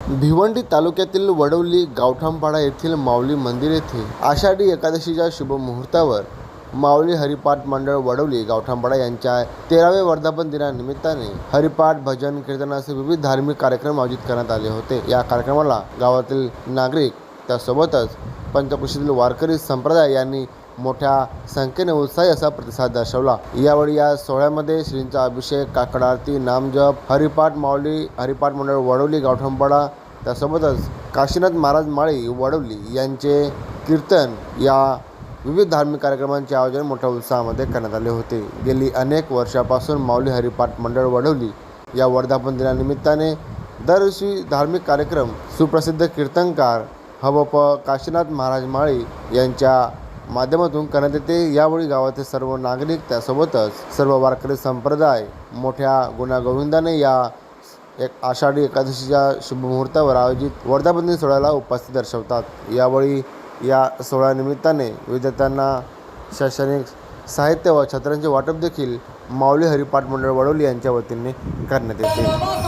भिवंडी तालुक्यातील वडवली गावठाणपाडा येथील माऊली मंदिर येथे आषाढी एकादशीच्या शुभ मुहूर्तावर माऊली हरिपाठ मंडळ वडवली गावठाणपाडा यांच्या 13व्या वर्धापन दिनानिमित्ताने हरिपाठ, भजन, कीर्तन असे विविध धार्मिक कार्यक्रम आयोजित करण्यात आले होते। या कार्यक्रमाला गावातील नागरिक त्यासोबतच पंचक्रोशीतील वारकरी संप्रदाय यांनी मोठ्या संख्येने उत्साही असा प्रतिसाद दर्शवला। यावेळी या सोहळ्यामध्ये श्रींचा अभिषेक, काकड आरती, नामजप, हरिपाठ माऊली हरिपाठ मंडळ वडवली गावठाणपाडा त्यासोबतच काशीनाथ महाराज माळी वडवली यांचे कीर्तन या विविध धार्मिक कार्यक्रमांचे आयोजन मोठ्या उत्साहामध्ये करण्यात आले होते। गेली अनेक वर्षापासून माऊली हरिपाठ मंडळ वडवली या वर्धापन दिनानिमित्ताने दरवर्षी धार्मिक कार्यक्रम सुप्रसिद्ध कीर्तनकार हवप काशीनाथ महाराज माळी यांच्या माध्यमातून करण्यात येते। यावेळी गावातील सर्व नागरिक त्यासोबतच सर्व वारकरी संप्रदाय मोठ्या गुण्यागोविंदाने या आषाढी एकादशीच्या शुभ मुहूर्तावर आयोजित वर्धापन दिन सोहळ्याला उपस्थिती दर्शवतात। यावेळी या सोहळ्यानिमित्ताने विद्यार्थ्यांना शैक्षणिक साहित्य व छत्रांचे वाटप देखील माऊली हरिपाठ मंडळ वडवली यांच्या वतीने करण्यात येते।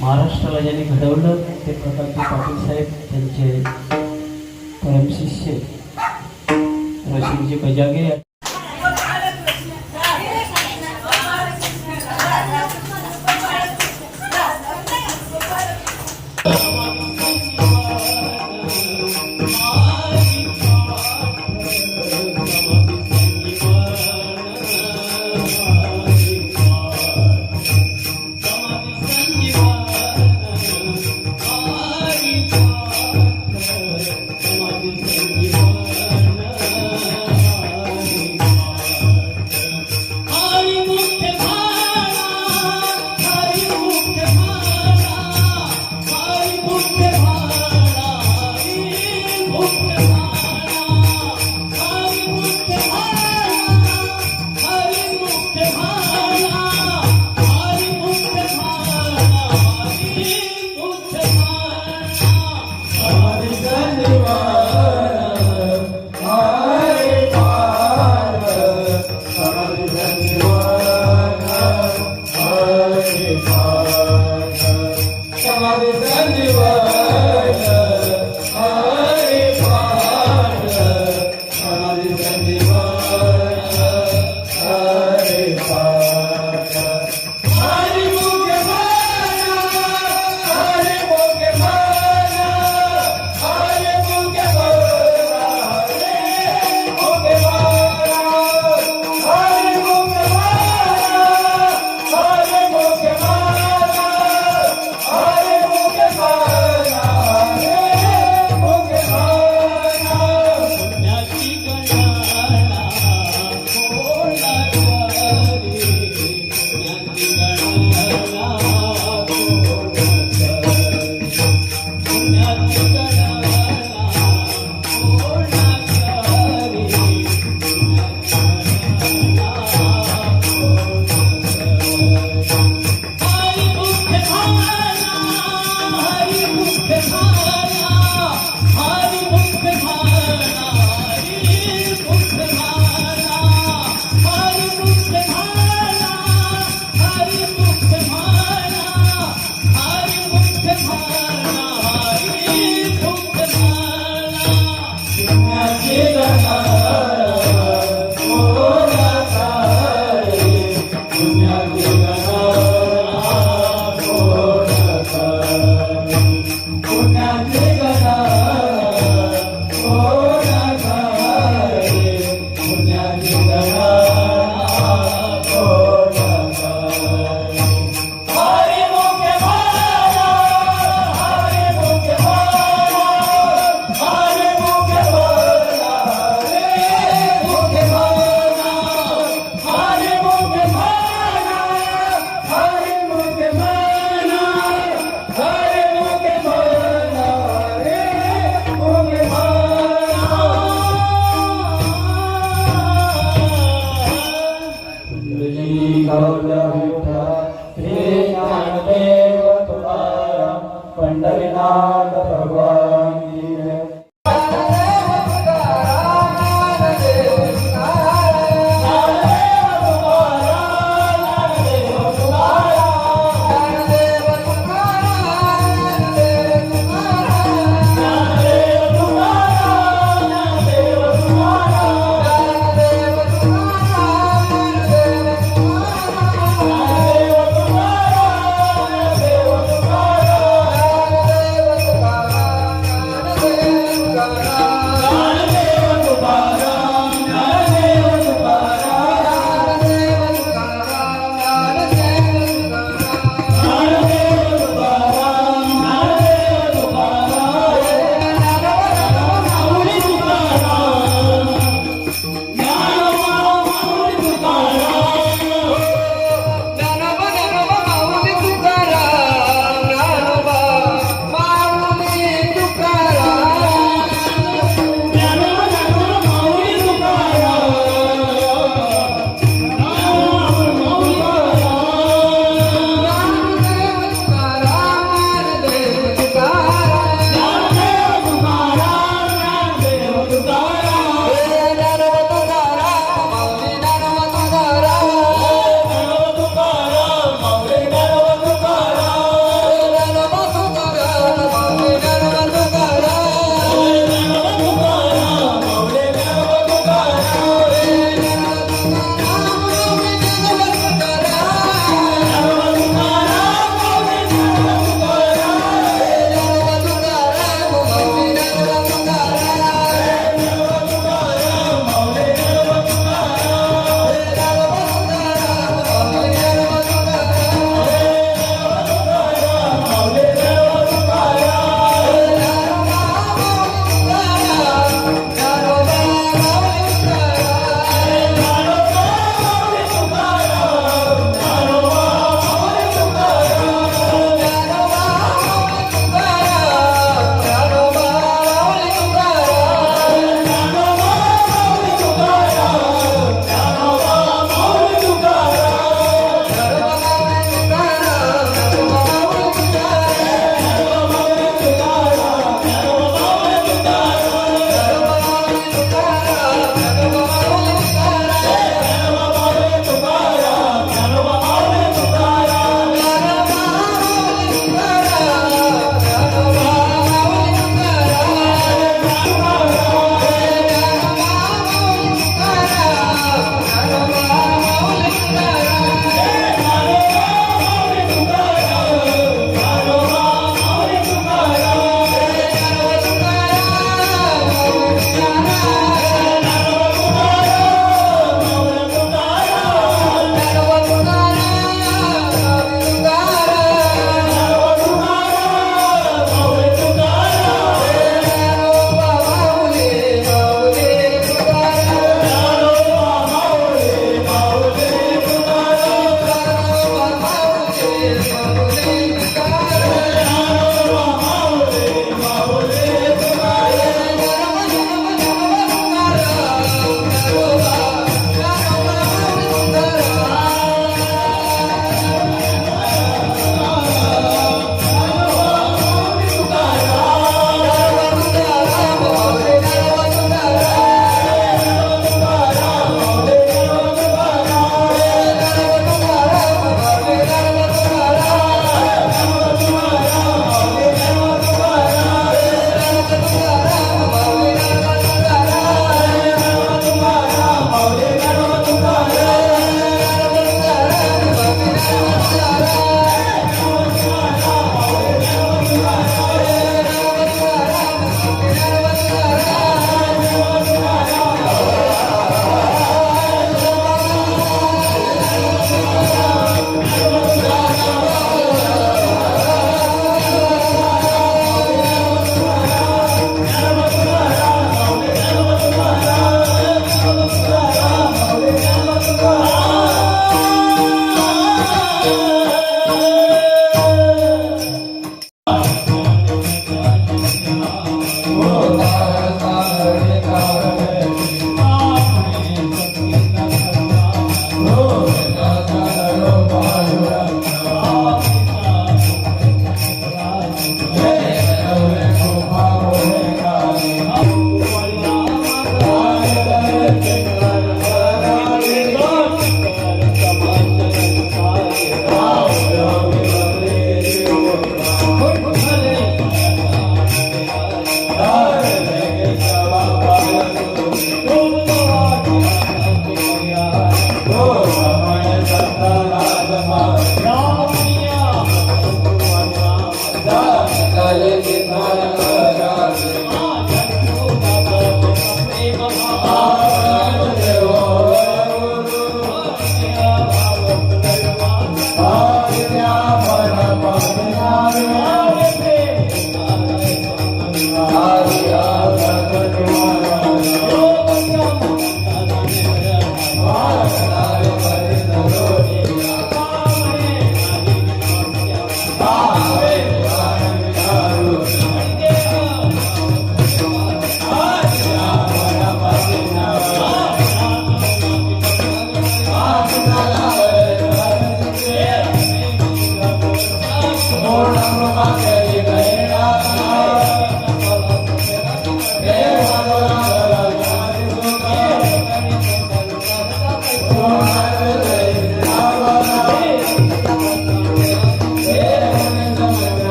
महाराष्ट्राला ज्यांनी घडवलं ते प्रतापजी पाटील साहेब, त्यांचे परमशिष्य रशीदजी बजागे.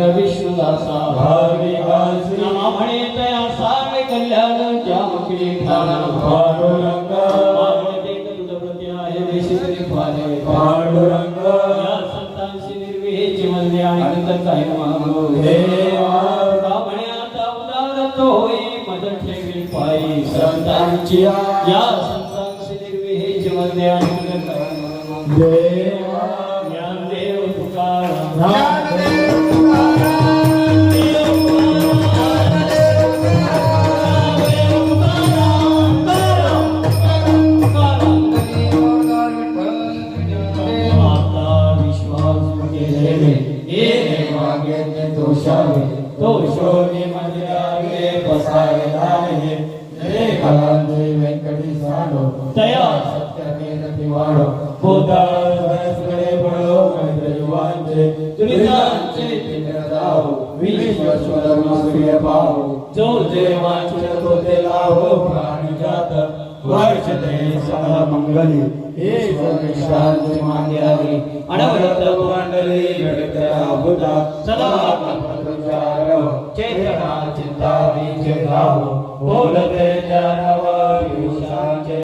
विष्णुदासा म्हणे तया सावे कल्याण जामकिनी ठाण पांडुरंग आहे देशिकरी फाले पांडुरंग या संतांशी निर्विहेची म्हणले आणि नंतर काय मागो देवा म्हणे आता उदार तो होई मदत ठेवी पायी संतांची या संतांशी निर्विहेची म्हणले आणि नंतर काय मागो देवा ज्ञानदेव तुकाराम जो जे वाचन तो ते लाभो प्राणी जात वर्षते सह मंगली हे शांती मांद्यावी अनवरत मंडली घडत्या बुधा सदा चेतना चिंता बीज भाव बोलते जानव विशांचे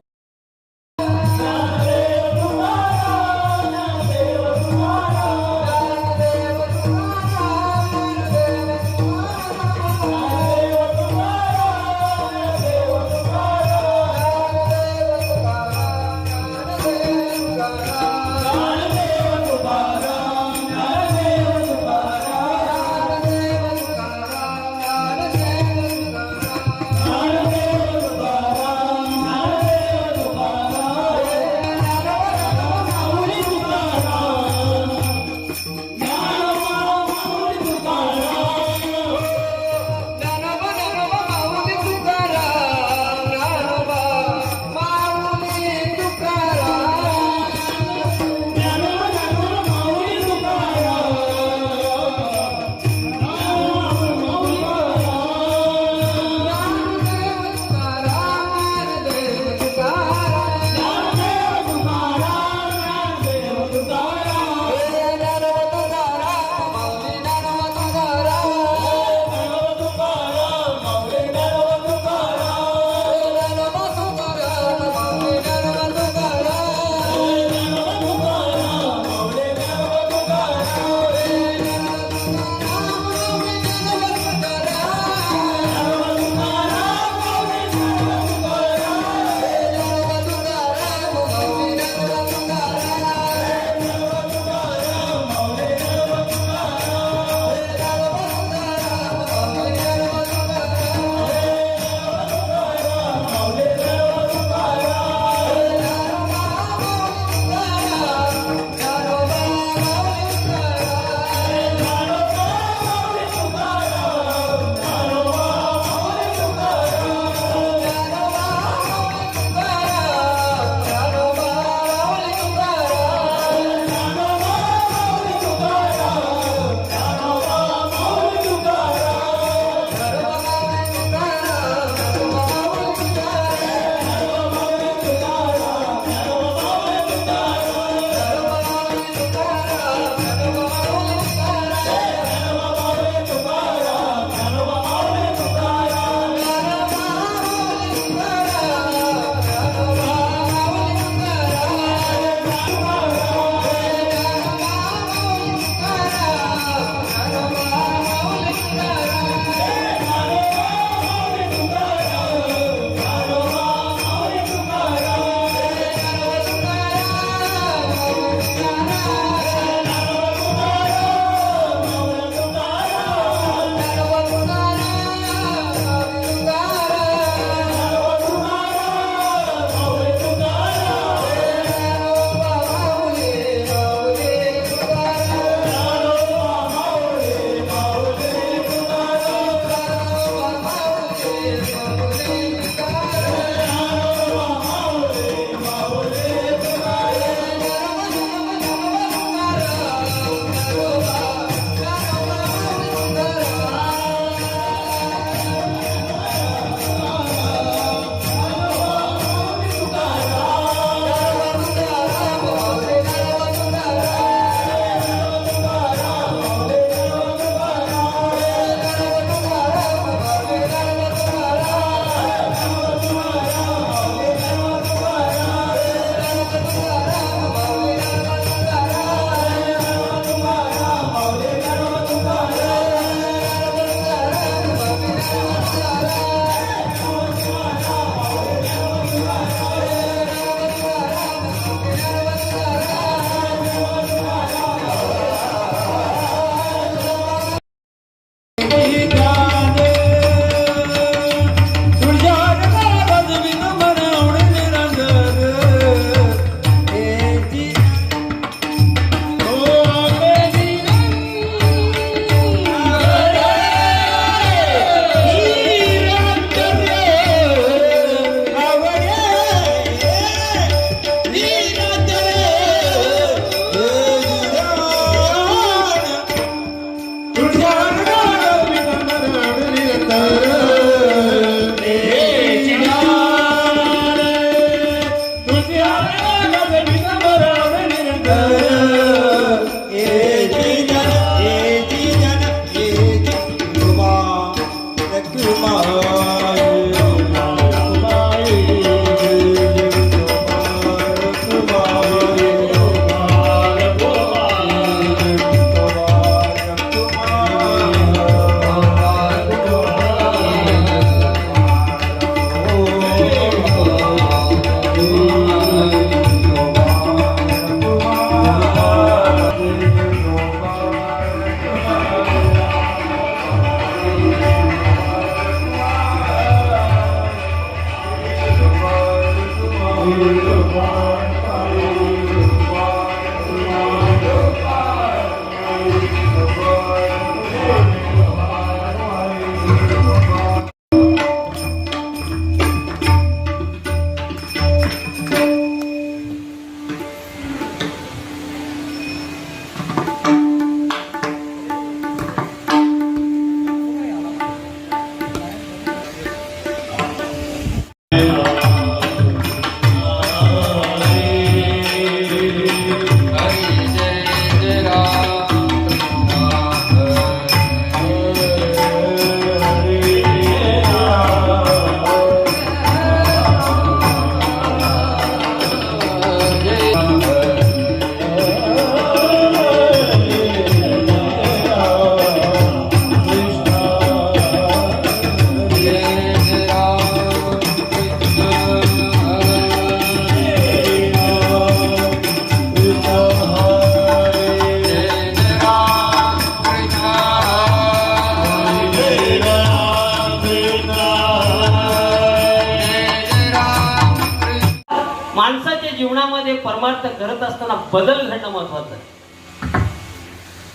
परमार्थ करत असताना बदल घडणं महत्वाचं आहे.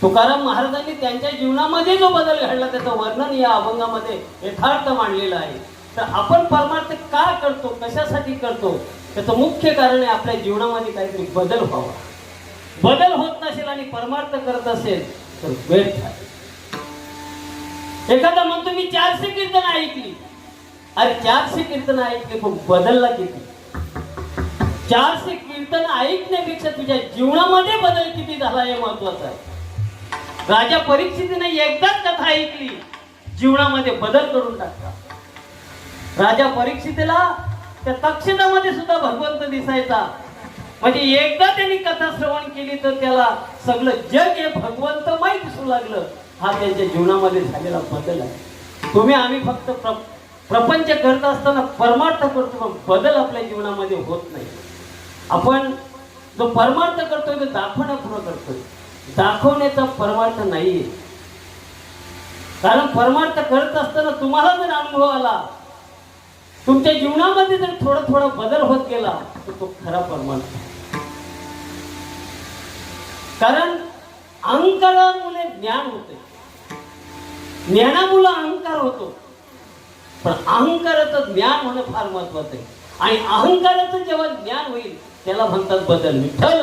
तुकाराम महाराजांनी त्यांच्या जीवनामध्ये जो बदल घडला त्याचं वर्णन या अभंगामध्ये यथार्थ मांडलेलं आहे. तर आपण परमार्थ का करतो, कशासाठी करतो, त्याचं मुख्य कारण आहे आपल्या जीवनामध्ये काहीतरी बदल व्हावा. बदल होत नसेल आणि परमार्थ करत असेल तर व्यर्थ आहे. एखादा म्हणतो मी 400 कीर्तन ऐकली. अरे 400 कीर्तन ऐकले पण बदलला किती? 400 कीर्तन ऐकण्यापेक्षा तुझ्या जीवनामध्ये बदल किती झाला हे महत्वाचं आहे. राजा परीक्षितीने एकदाच कथा ऐकली, जीवनामध्ये बदल करून टाकला. राजा परीक्षितीला त्या तक्षकामध्ये सुद्धा भगवंत दिसायचा. म्हणजे एकदा त्यांनी कथा श्रवण केली तर त्याला सगळं जग हे भगवंतमय दिसू लागलं. हा त्यांच्या जीवनामध्ये झालेला बदल आहे. तुम्ही आम्ही फक्त प्रपंच करत असताना परमार्थ करतो पण बदल आपल्या जीवनामध्ये होत नाही. आपण जो परमार्थ करतोय तो दाखवण्यापूर्वक करतोय, दाखवण्याचा परमार्थ नाहीये. कारण परमार्थ करत असताना तुम्हाला जर अनुभव आला, तुमच्या जीवनामध्ये जर थोडा थोडा बदल होत गेला तर तो खरा परमार्थ. कारण अहंकारामुळे ज्ञान होते, ज्ञानामुळे अहंकार होतो. पण अहंकाराचं ज्ञान होणं फार महत्वाचं आहे. आणि अहंकाराचं जेव्हा ज्ञान होईल त्याला म्हणतात बदल. विठ्ठल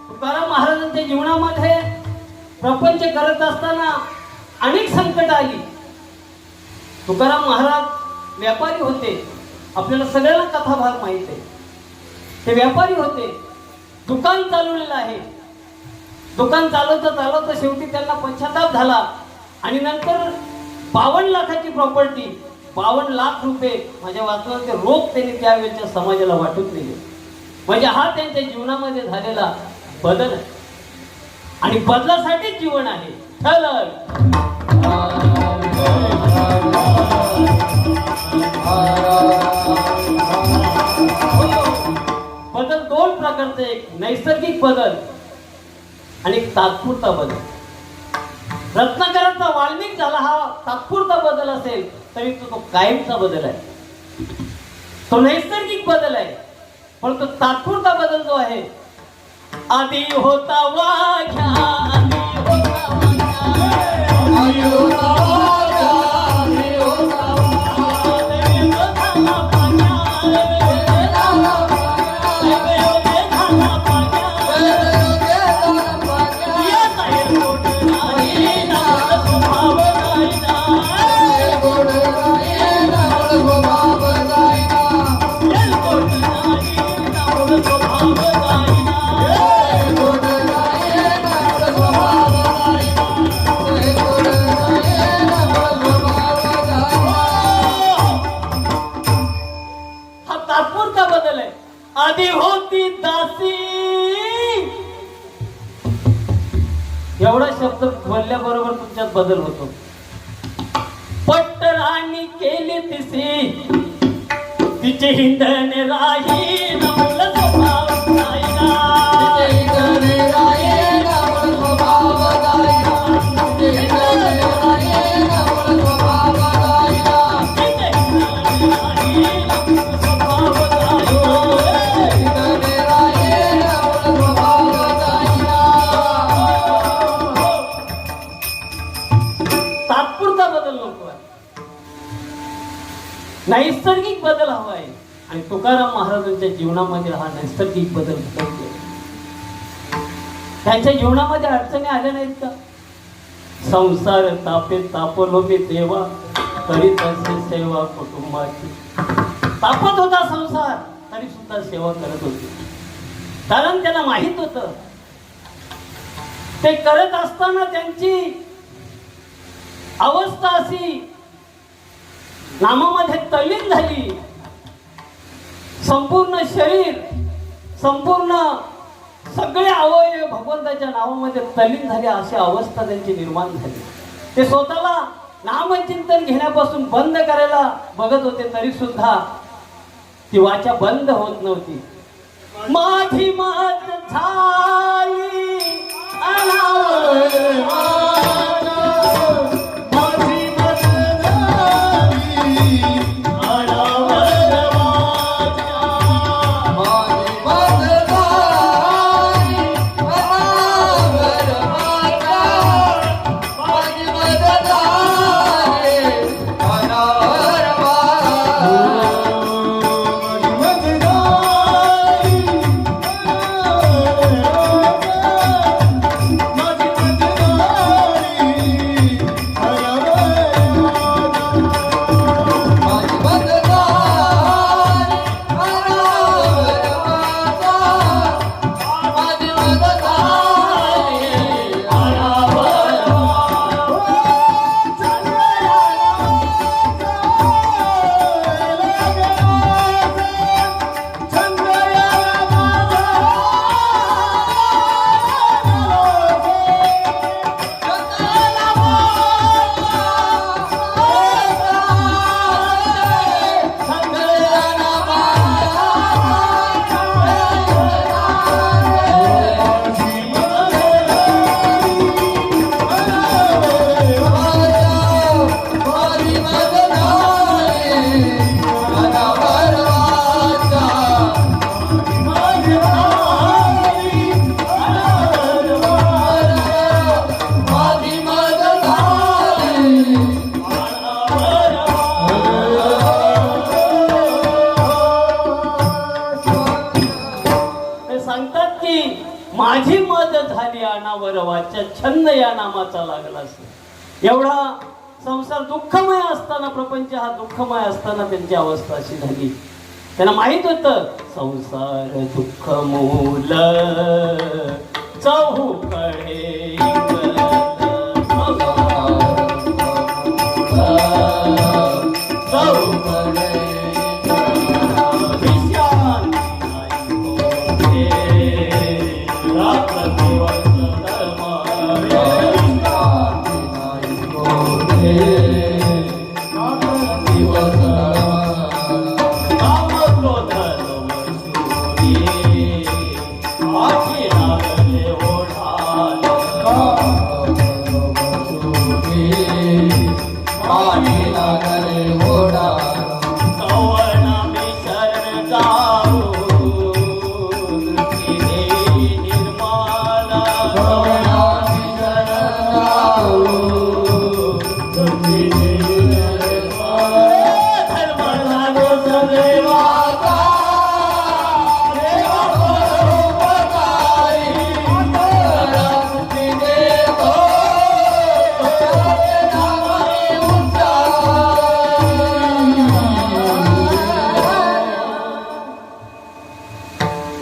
तुकाराम महाराजांच्या जीवनामध्ये प्रपंच करत असताना अनेक संकट आली. तुकाराम महाराज व्यापारी होते. आपल्याला सगळ्यांना कथाभाग माहित आहे. ते व्यापारी होते, दुकान चालवलेलं आहे. दुकान चालवता चालवता शेवटी त्यांना पश्चाताप झाला आणि नंतर 52 लाखाची प्रॉपर्टी, 52 लाख रुपये माझ्या वाचनाचे रोख त्यांनी त्यावेळेच्या समाजाला वाटून दिले. म्हणजे हा त्यांच्या जीवनामध्ये झालेला बदल आहे. आणि बदलासाठीच जीवन आहे. बदल दोन प्रकारचे, एक नैसर्गिक बदल आणि एक तात्पुरता बदल. रत्नाकरांचा वाल्मिक झाला हा तात्पुरता बदल असेल तरी तो कायमचा बदल आहे. तो नैसर्गिक बदल आहे. पण तो तात्पुरता बदल जो आहे, आधी होता वाघ्या, आधी होता आधी होती दासी. एवढा शब्द बोलल्याबरोबर तुमच्यात बदल होतो. पट्टराणी केली तिसी, तिचे हिंदन राही नवल स्वभाव जाईना, तिचे हिंदन राही नवल स्वभाव जाईना, तिचे हिंदन राही नवल स्वभाव जाईना, तिचे हिंदन राही नवल स्वभाव जाईना. तात्पुरता बदल नको आहे, नैसर्गिक बदल हवा आहे. आणि तुकाराम महाराजांच्या जीवनामध्ये हा नैसर्गिक बदल घडतो. त्यांच्या जीवनामध्ये अडचणी आल्या नाहीत का? संसार तापे तापलो मी देवा, करीत असे सेवा कुटुंबाची. तापत होता संसार तरी सुद्धा सेवा करत होती. कारण त्यांना माहित होतं ते करत असताना त्यांची अवस्था अशी नामामध्ये तल्लीन झाली. संपूर्ण शरीर, संपूर्ण सगळे अवयव भगवंताच्या नावामध्ये तल्लीन झाले, अशी अवस्था त्यांची निर्माण झाली. ते स्वतःला नामचिंतन घेण्यापासून बंद करायला बघत होते तरी सुद्धा ती वाचा बंद होत नव्हती. माझी मात झाली अनावर माझी मद झाली अनावर वाचा छंद या नामाचा लागलास. एवढा संसार दुःखमय असताना, प्रपंच हा दुःखमय असताना त्यांची अवस्था अशी झाली. त्यांना माहित होतं संसार दुःख मूल चहूकडे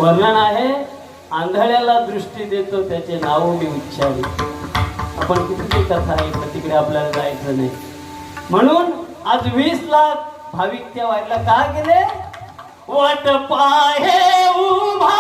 वर्णन आहे. आंधळ्याला दृष्टी देतो त्याचे नाव मी उच्चारी. आपण किती कथा ऐकलं, तिकडे आपल्याला जायचं नाही. म्हणून आज 20 लाख भाविक त्या वारीला का गेले? वाट पाहे उभा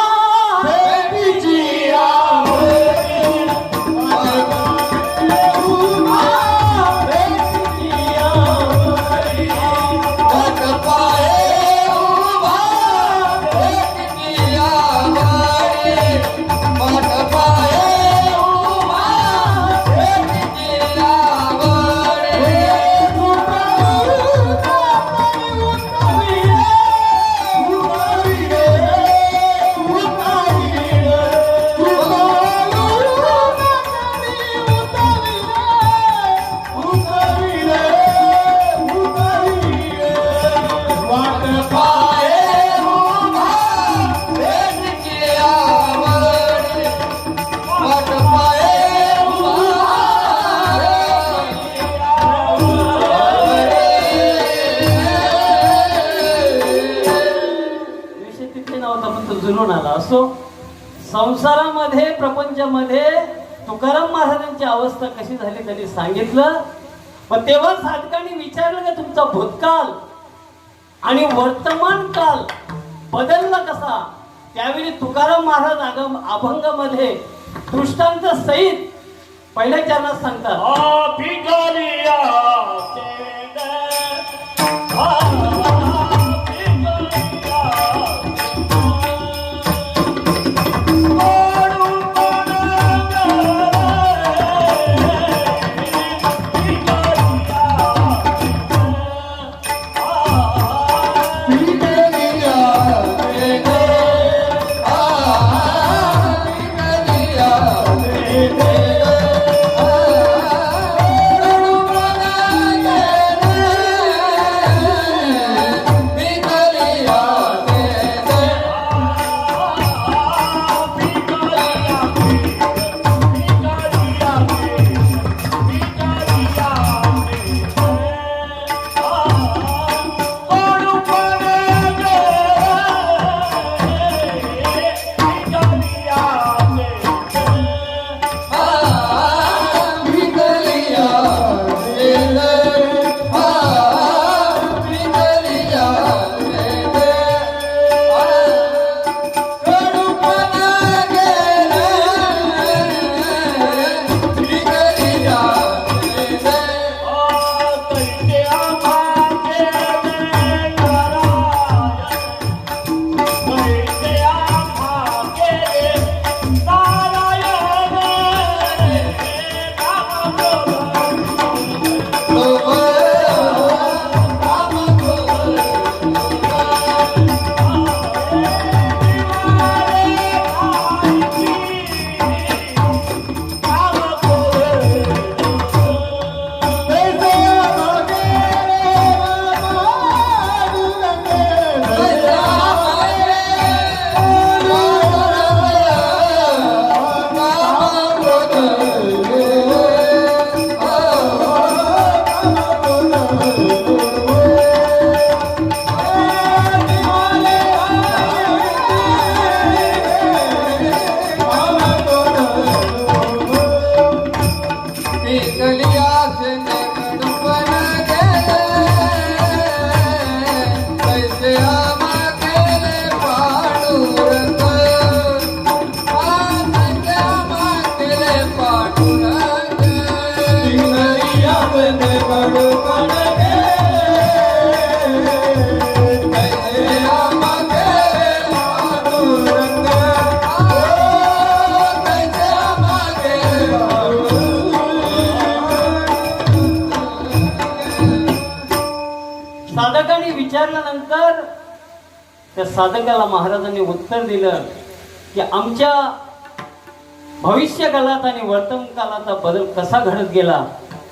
जुळून आला. असो, संसारामध्ये प्रपंचामध्ये तुकाराम महाराजांची अवस्था कशी झाली त्यांनी सांगितलं. पण तेव्हा साधकांनी विचारलं की तुमचा भूतकाल आणि वर्तमान काल बदलला कसा. त्यावेळी तुकाराम महाराज अभंगामध्ये दृष्टांत सहित पहिल्या चरणात सांगतात. साधकाने विचारल्यानंतर त्या साधकाला महाराजांनी उत्तर दिलं की आमच्या भविष्य काळात आणि वर्तमान काळाचा बदल कसा घडत गेला,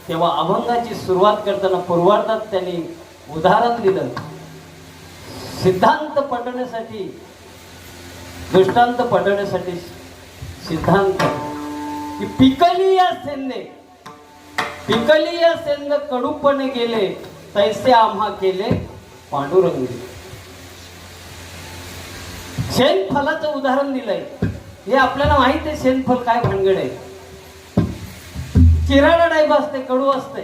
तेव्हा अभंगाची सुरुवात करताना पूर्वार्धात त्यांनी उदाहरण दिलं. सिद्धांत पटवण्यासाठी, दृष्टांत पटवण्यासाठी सिद्धांत की पिकली या सेंद कडूपणे गेले तैसे आम्हा केले पांडुरंगी. शेणफलाचं उदाहरण दिलंय. हे आपल्याला माहित आहे शेणफल काय भानगड आहे. चिराडा टाईप असते, कडू असते,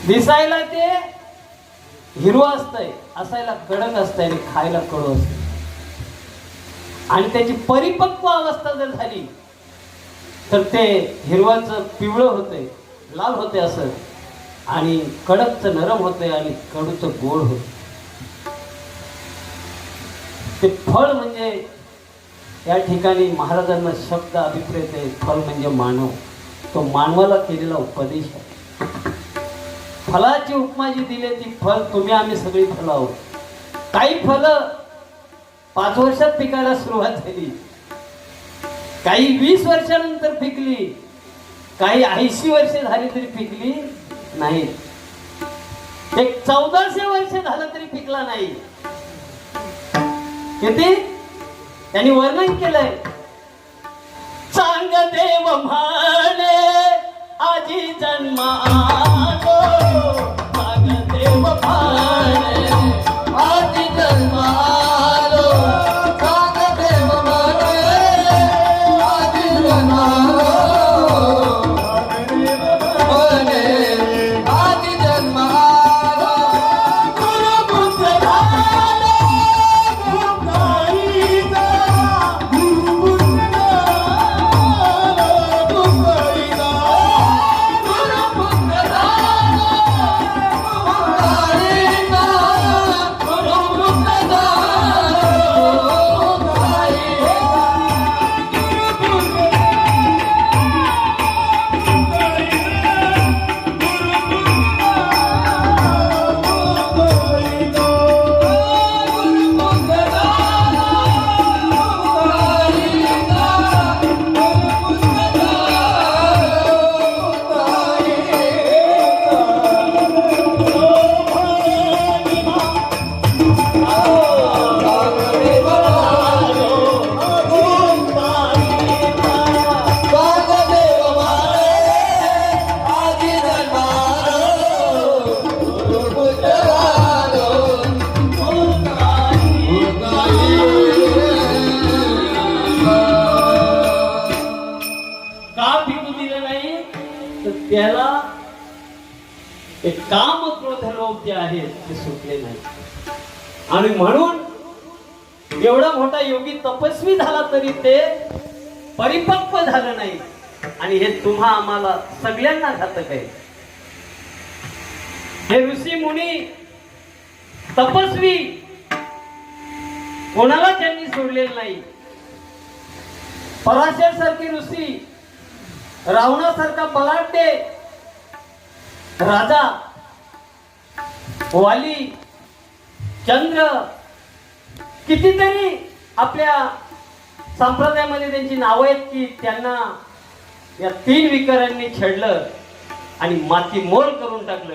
दिसायला ते हिरवं असतंय, असायला कडक असतंय आणि खायला कडू असतंय. आणि त्याची परिपक्व अवस्था जर झाली तर ते हिरवाचं पिवळं होते, लाल होते असं, आणि कडकचं नरम होते आणि कडूचं गोड होते. ते फळ म्हणजे या ठिकाणी महाराजांना शब्द अभिप्रेत आहे. फल म्हणजे मानव, तो मानवाला केलेला उपदेश आहे. फलाची उपमा जी दिली ती फल तुम्ही आम्ही सगळी फलं आहोत. काही फलं 5 वर्षात पिकायला सुरुवात झाली, काही 20 वर्षानंतर पिकली, काही 80 वर्षे झाली तरी पिकली नाही, एक 1400 वर्ष झालं तरी पिकला नाही. किती त्यांनी वर्णन केलंय. चांग देव म्हणे आजी जन्मा आलो, चांग देव म्हणे आजी जन्मा आलो, चांग देव म्हणे आजी जन्मा आलो, म्हणे आजी जन्मा आलो. गुरु बुद्ध झाले त्याला एक काम क्रोध लोभ जे आहेत ते सुटले नाही. आणि म्हणून एवढा मोठा योगी तपस्वी झाला तरी ते परिपक्व झालं नाही. आणि हे तुम्हा आम्हाला सगळ्यांना घातक आहे. हे ऋषी मुनी तपस्वी कोणाला त्यांनी सोडलेलं नाही. पराशर सारखी ऋषी, रावणासारखा बलाढ्य राजा, वाली, चंद्र, कितीतरी आपल्या संप्रदायामध्ये त्यांची नावं आहेत की त्यांना या 3 विकारांनी छेडलं आणि माती मोल करून टाकलं.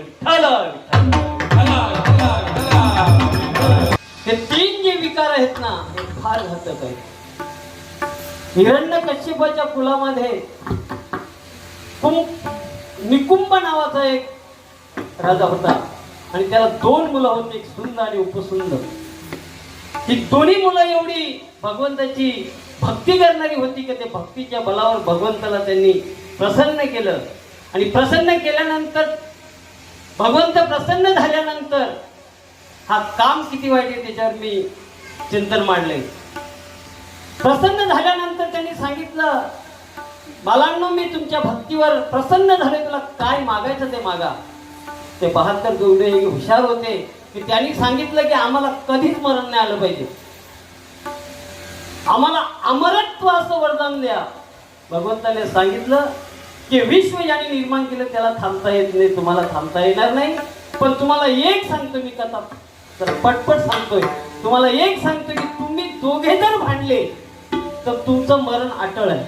हे 3 जे विकार आहेत ना हे फार घातक आहेत. हिरण्यकश्यपाच्या कुलामध्ये निकुंभ नावाचा एक राजा होता आणि त्याला 2 मुलं होती, एक सुंद आणि उपसुंद. ही दोन्ही मुलं एवढी भगवंताची भक्ती करणारी होती की ते भक्तीच्या बलावर भगवंताला त्यांनी प्रसन्न केलं. आणि प्रसन्न केल्यानंतर भगवंत प्रसन्न झाल्यानंतर हा काम किती वाईट आहे त्याच्यावर मी चिंतन मांडले. प्रसन्न झाल्यानंतर त्यांनी सांगितलं बालांनो, मी तुमच्या भक्तीवर प्रसन्न झाले, तुला काय मागायचं ते मागा. ते 72 गवडे हुशार होते की त्यांनी सांगितलं की आम्हाला कधीच मरण नाही आलं पाहिजे, आम्हाला अमरत्व असं वरदान द्या. भगवंताने सांगितलं की विश्व ज्याने निर्माण केलं त्याला थांबता येत नाही, तुम्हाला थांबता येणार नाही. पण तुम्हाला एक सांगतो मी कथा, तर पटपट सांगतोय. तुम्हाला एक सांगतो की तुम्ही दोघे जर भांडले तर तुमचं मरण अटळ आहे.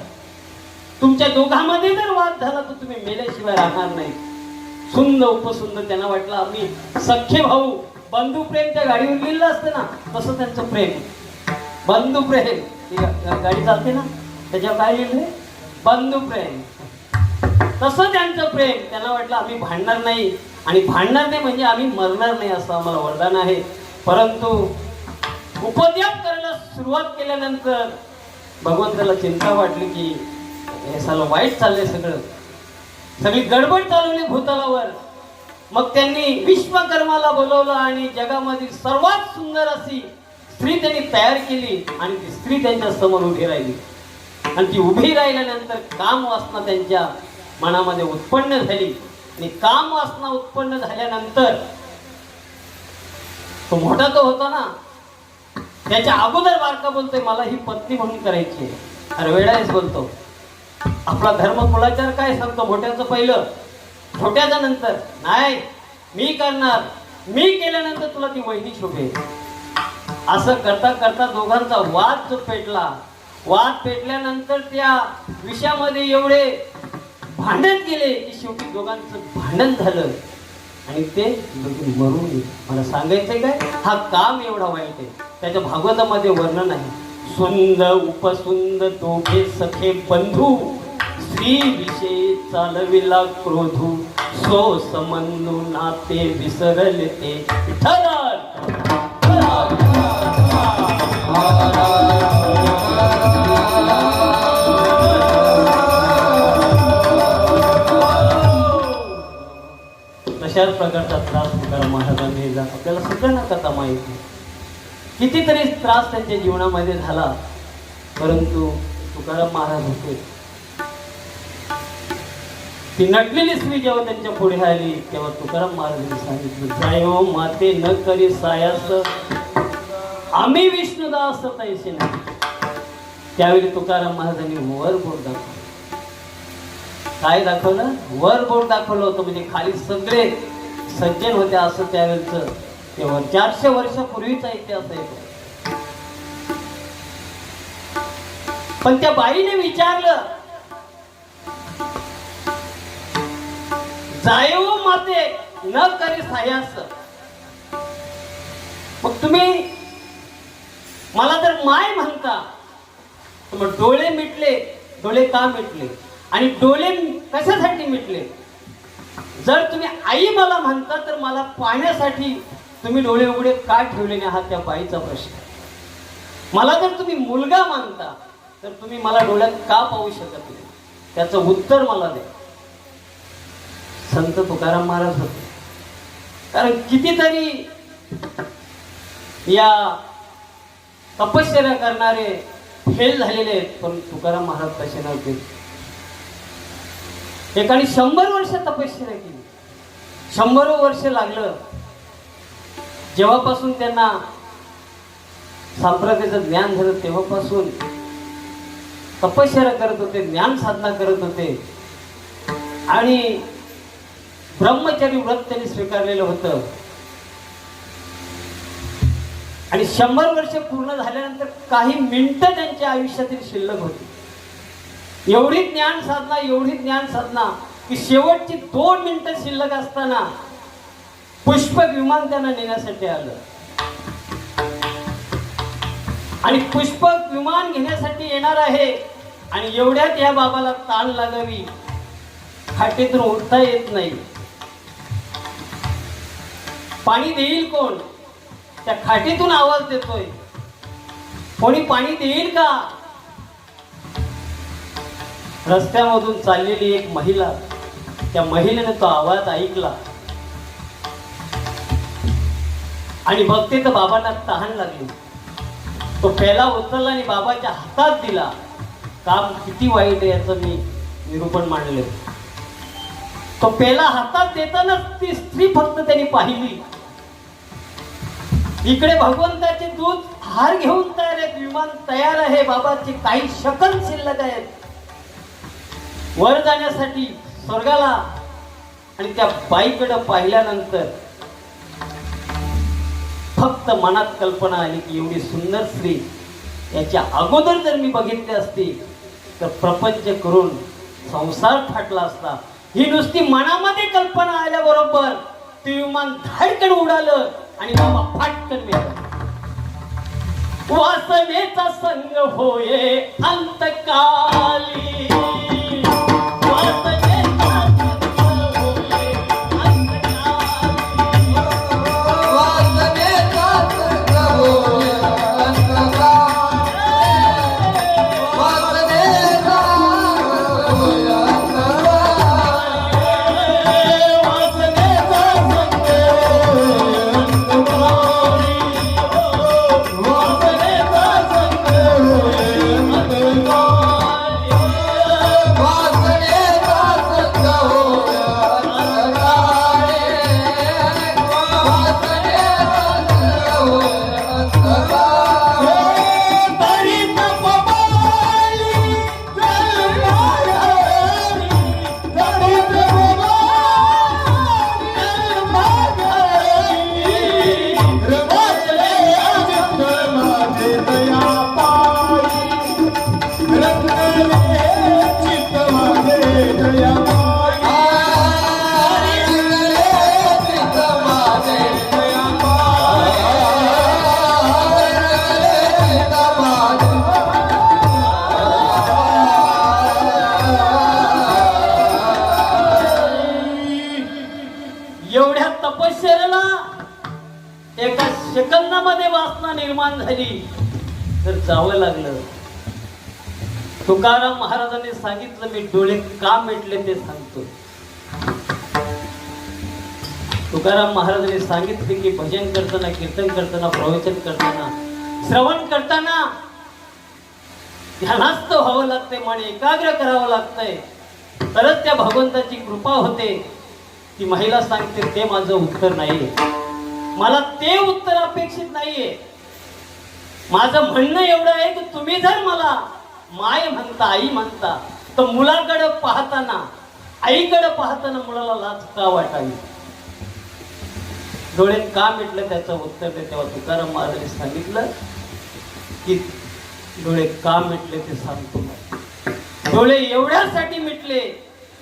तुमच्या दोघांमध्ये जर वाद झाला तर तुम्ही मेल्याशिवाय राहणार नाही. सुंद उपसुंद त्यांना वाटलं आम्ही सख्खे भाऊ. बंधू प्रेम त्या गाडीवर लिहिलं असतं ना, तसं त्यांचं प्रेम. बंधू प्रेम, गाडी चालते ना त्याच्यावर काय लिहिलंय, बंधू प्रेम. तसं त्यांचं प्रेम. त्यांना वाटलं आम्ही भांडणार नाही, आणि भांडणार नाही म्हणजे आम्ही मरणार नाही असं आम्हाला वरदान आहे. परंतु उपद्याप करायला सुरुवात केल्यानंतर भगवंताला चिंता वाटली की हे साला वाईट चाललंय, सगळी गडबड चालवली भूतलावर. मग त्यांनी विश्वकर्माला बोलवलं आणि जगामधील सर्वात सुंदर अशी स्त्री त्यांनी तयार केली आणि ती स्त्री त्यांच्या समोर उभी राहिली. आणि ती उभी राहिल्यानंतर काम वासना त्यांच्या मनामध्ये उत्पन्न झाली. आणि काम वासना उत्पन्न झाल्यानंतर तो मोठा तो होता ना, त्याच्या अगोदर बारका बोलतोय मला ही पत्नी म्हणून करायची. अरे वेळाच बोलतो, आपला धर्म कुलाचार काय सांगतो, मोठ्याचं पहिलं छोट्याच्या नंतर. नाही, मी करणार, मी केल्यानंतर तुला ती वहिनी शोभेल. असं करता करता दोघांचा वाद जो पेटला, वाद पेटल्यानंतर त्या विषयामध्ये एवढे भांडण गेले की शेवटी दोघांचं भांडण झालं आणि ते मरून गेले. मला सांगायचंय काय, हा काम एवढा वाईट आहे, त्याच्या भागवतामध्ये वर्णन आहे. सुंद उपसुंद दोघे सखे बंधू, स्त्री विषयी चालविला क्रोधू, सो समंदू नाते विसरले ते ठरल. तशाच प्रकारचा त्रास तुकाराम महाराजांनी आपल्याला सगळ्यांना कथा माहिती. कितीतरी त्रास त्यांच्या जीवनामध्ये झाला, परंतु तुकाराम महाराज होते. ती नटलेली स्त्री जेव्हा त्यांच्या पुढे आली तेव्हा तुकाराम महाराजांनी सांगितलं, जाय हो माते न करी सायास, आम्ही विष्णुदास तैसे नाही. त्यावेळी तुकाराम महाराजांनी वर बोट दाखवलं. काय दाखवलं? वर बोट दाखवलं होतं. म्हणजे खाली सगळे सज्जन होते असं त्यावेळेच, तेव्हा 400 वर्षापूर्वीचा इतिहास आहे. पण त्या बाईने विचारलं, जायो माते न करी सायास, मग तुम्ही मला जर माय म्हणता तर मग डोळे मिटले. डोळे का मिटले आणि डोळे कशासाठी मिटले? जर तुम्ही आई मला म्हणता तर मला पाहण्यासाठी तुम्ही डोळे उघडे का ठेवले नाही, हा त्या बाईचा प्रश्न. मला जर तुम्ही मुलगा मानता तर तुम्ही मला डोळ्यात का पाहू शकत नाही, त्याचं उत्तर मला द्या. संत तुकाराम महाराज होते. कारण कितीतरी या तपश्चर्या करणारे फेल झालेले आहेत, पण तुकाराम महाराज तसे नव्हते. एकाने 100 वर्ष तपश्चर्या केली. 100 वर्ष लागलं. जेव्हापासून त्यांना संप्रदायाचं ज्ञान झालं तेव्हापासून तपश्चर्या करत होते, ज्ञान साधना करत होते. आणि ब्रह्मचर्य व्रत त्यांनी स्वीकारलेलं होतं. आणि 100 वर्ष पूर्ण झाल्यानंतर काही मिनिटं त्यांच्या आयुष्यातील शिल्लक होती. एवढी ज्ञान साधना की शेवटची 2 मिनिटं शिल्लक असताना पुष्पक विमान त्यांना नेण्यासाठी आलं. आणि पुष्पक विमान घेण्यासाठी येणार आहे आणि एवढ्यात या बाबाला ताण लागावी, खाटेतून उठता येत नाही. पाणी देईल कोण? त्या खाटेतून आवाज देतोय, कोणी पाणी देईल का? रस्त्यामधून चाललेली एक महिला, त्या महिलेने तो आवाज ऐकला आणि बघते तर बाबांना तहान लागली. तो पेला उचलला आणि बाबाच्या हातात दिला. काम किती वाईट आहे याचं मी निरूपण मांडले. तो पेला हातात देतानाच ती स्त्री फक्त त्यांनी पाहिली. इकडे भगवंताचे दूत हार घेऊन तयार आहेत, विमान तयार आहे, बाबाची काही शकल शिल्लक आहेत वर जाण्यासाठी स्वर्गाला. आणि त्या बाईकडे पाहिल्यानंतर फक्त मनात कल्पना आली की एवढी सुंदर स्त्री याच्या अगोदर जर मी बघितली असती तर प्रपंच करून संसार थाटला असता. ही नुसती मनामध्ये कल्पना आल्याबरोबर ते विमान धाडकन उडालं आणि बाबा फाटकन मिळाला. वासनेचा संग होये अंतकाली, वासनेचा संग होये अंतकाली, वासनेचा संग होये अंतकाली, वासनेचा संग होये अंतकाली, वासनेचा संग होये अंतकाली, वासनेचा संग होये अंतकाली, वासनेचा संग होये अंतकाली, तरी तपवाली जन्माधारी, तरी तपवाली जन्माधारी, रमले चित्त माझे दया पायी, रमले चित्त माझे दया पायी, चित्त माझे दया पायी, चित्त माझे एवढ्या तपश्चर्याला एका सेकंदामध्ये वासना निर्माण झाली तर जावं लागलं. तुकाराम महाराजांनी सांगितलं, मी डोळे का मिटले ते सांगतो. तुकाराम महाराजांनी सांगितले की भजन करताना, कीर्तन करताना, प्रवचन करताना, श्रवण करताना ध्यानास्त व्हावं लागतंय, मन एकाग्र करावं लागतंय, तरच त्या भगवंताची कृपा होते. ती महिला सांगते ते माझं उत्तर नाहीये, मला ते उत्तर अपेक्षित नाहीये. माझं म्हणणं एवढं आहे की तुम्ही जर मला माय म्हणता, आई म्हणता, तर मुलाकडे पाहताना, आईकडे पाहताना मुलाला लाज का वाटावी? डोळे का मिटले त्याचं उत्तर दे. तेव्हा तुकाराम महाराजांनी सांगितलं की डोळे का मिटले ते सांगतो. डोळे एवढ्यासाठी मिटले,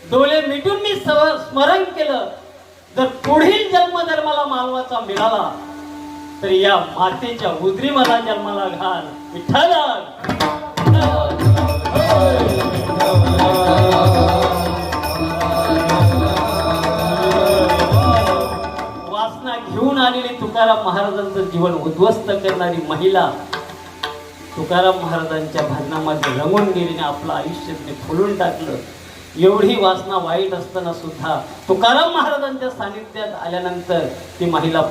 डोळे मिटून मी स्मरण केलं, जर पुढील जन्म जर मला मानवाचा मिळाला तर या मातेच्या उदरी मला जन्माला घाल. विठ्ठल वासना घेऊन आलेली तुकाराम महाराजांचं जीवन उद्ध्वस्त करणारी महिला तुकाराम महाराजांच्या भजनामध्ये रंगून गेलीने आपलं आयुष्य फुलून टाकलं. एवढी वासना वाईट असताना सुद्धा तुकाराम महाराजांच्या सानिध्यात आल्यानंतर ती महिला,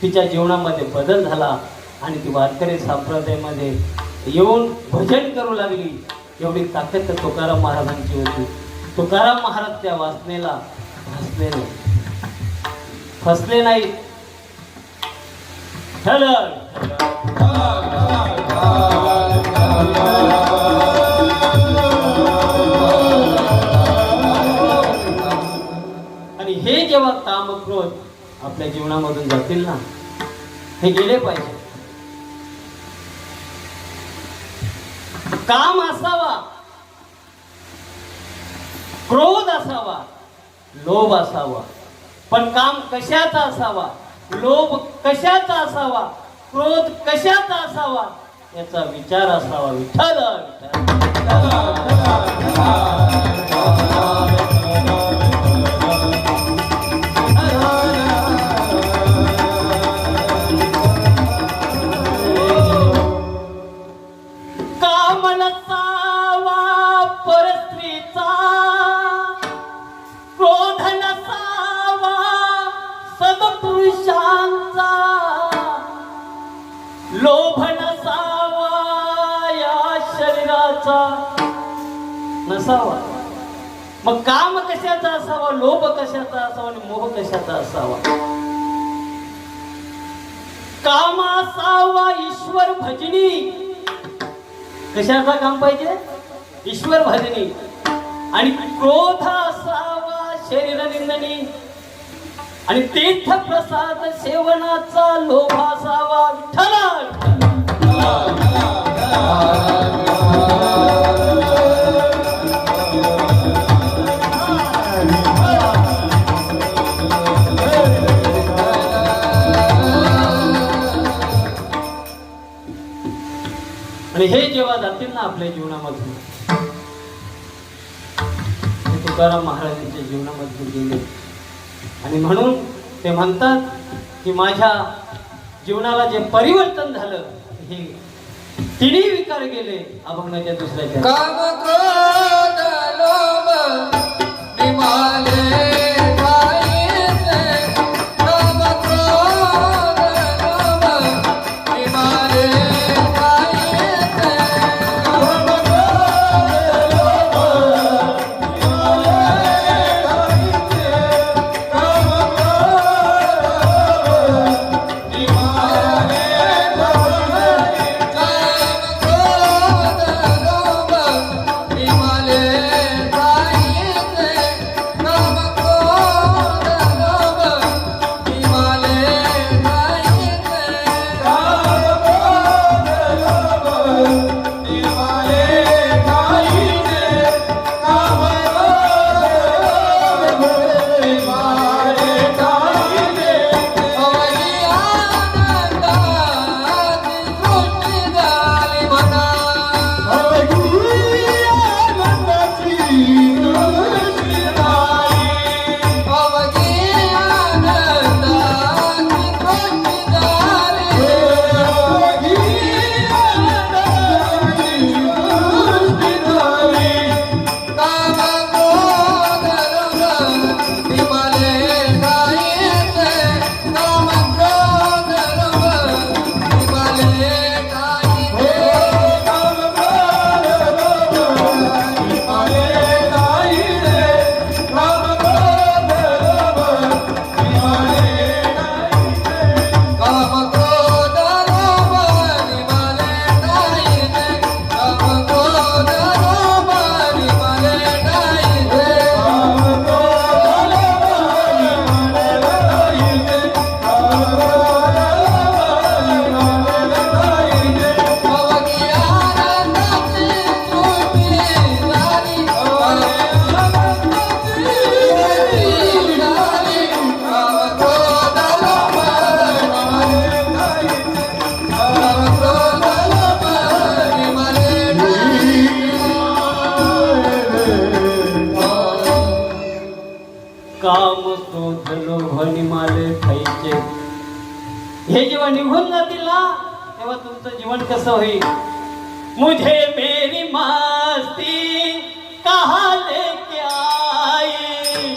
तिच्या जीवनामध्ये बदल झाला आणि ती वारकरी संप्रदायामध्ये येऊन भजन करू लागली. एवढी ताकद तुकाराम महाराजांची होती. तुकाराम महाराज त्या वासनेला फसले नाही. आणि हे जेव्हा काम क्रोध आपल्या जीवनामधून जातील ना, हे गेले पाहिजे. काम असावा, क्रोध असावा, लोभ असावा, पण काम कशाचा असावा, लोभ कशाचा असावा, क्रोध कशाचा असावा याचा विचार असावा. विठ्ठल काम नसावा परस्त्रीचा, क्रोध नसावा सत्पुरुषांचा, लोभ नसावा या शरीराचा, नसावा मग काम कशाचा असावा, लोभ कशाचा असावा आणि मोह कशाचा असावा? काम असावा ईश्वर भजनी. कशाचा काम पाहिजे? ईश्वर भजनी. आणि क्रोध असावा शरीर निंदनी. आणि तीर्थ प्रसाद सेवनाचा लोभ असावा विठ्ठला. आणि हे जेव्हा जातील ना आपल्या जीवनामधून, तुकाराम महाराजांच्या जीवनामध्ये गेले आणि म्हणून ते म्हणतात की माझ्या जीवनाला जे परिवर्तन झालं हे तिन्ही विकार गेले अभंगाच्या दुसऱ्याच्या. काम क्रोध लोभ निमाले पाहिजे. काम क्रोध लोभ निमाले पाहिजे. काम क्रोध लोभ निमाले पाहिजे. काम क्रोध निमाले काम क्रोध लोभ निमाले ठाईचे हे जेव्हा निघून जातील ना तेव्हा तुमचं जीवन कसं होईल? मुझे मेरी मस्ती कहाँ लेके आई,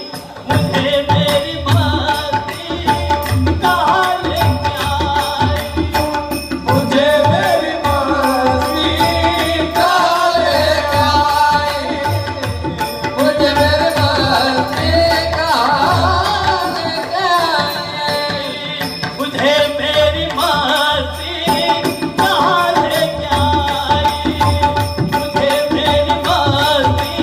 मुझे मेरी मस्ती कहाँ लेके आई, मुझे मेरी मस्ती कहाँ लेके आई. मुझे मेरी मस्ती कहाँ लेके आई. मुझे मेरी मस्ती कहाँ लेके आई, मुझे मेरी मस्ती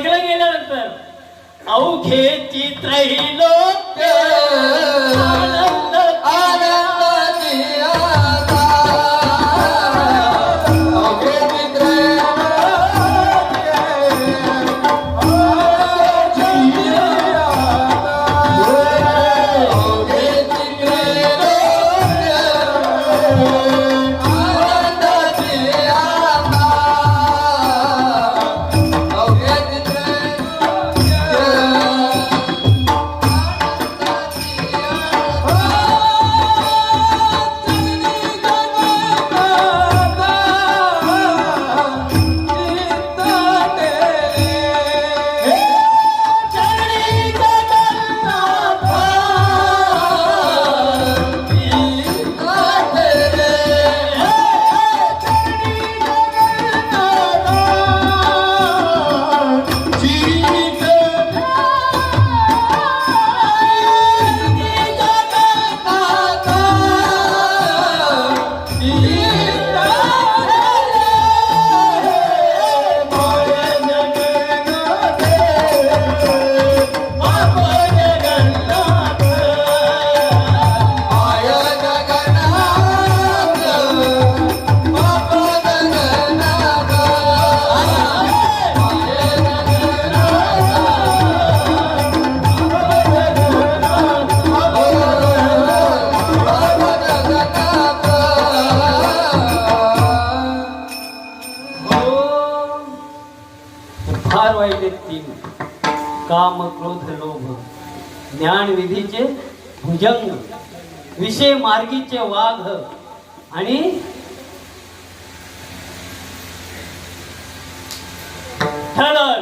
सगळं गेल्यानंतर अवघे चित्रहिलोक आनंद फार वाईट आहेत तीन. काम क्रोध लोभ ज्ञान विधीचे भुजंग विषय मार्गीचे वाघ आणि ठरल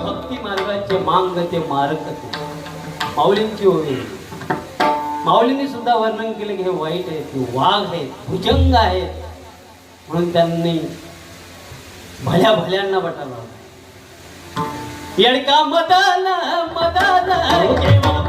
भक्ती मार्गाचे मांग ते मार्ग माऊलींची होईल. माऊलींनी सुद्धा वर्णन केलं की हे वाईट आहे, हे वाघ आहे, भुजंग आहे, म्हणून त्यांनी भल्या भल्यांना बटावला. येडका मदन मदन केवळ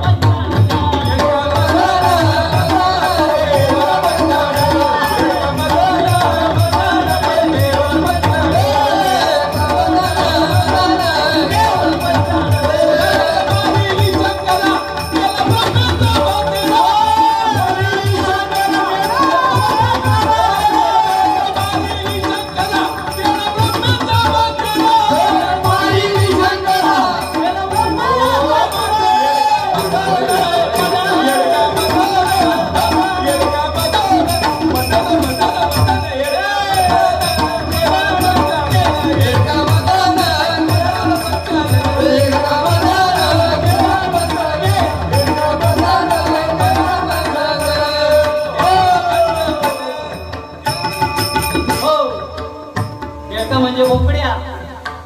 म्हणजे बोकड्या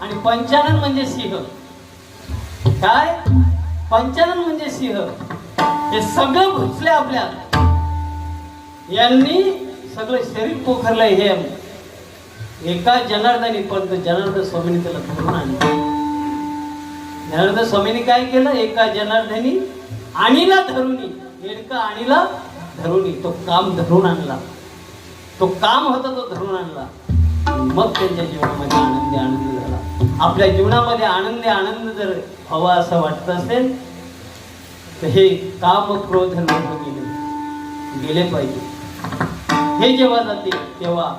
आणि पंचानन म्हणजे सिंह. काय पंचानन म्हणजे सिंह हे सगळं घुसले आपल्यात. यांनी सगळं शरीर पोखरलंय. हे एका जनार्दनी परंतु जनार्दन स्वामींनी त्याला धरून आणलं. जनार्दन स्वामींनी काय केलं? एका जनार्दनी आणीला धरुनी एडका आणीला धरुनी तो काम धरून आणला. तो काम होता तो धरून आणला. मग त्यांच्या जीवनामध्ये आनंदी आनंद झाला. आपल्या जीवनामध्ये आनंदी आनंद जर हवा असं वाटत असेल तर हे काम क्रोध लोभ गेले पाहिजे. हे जेव्हा जाते तेव्हा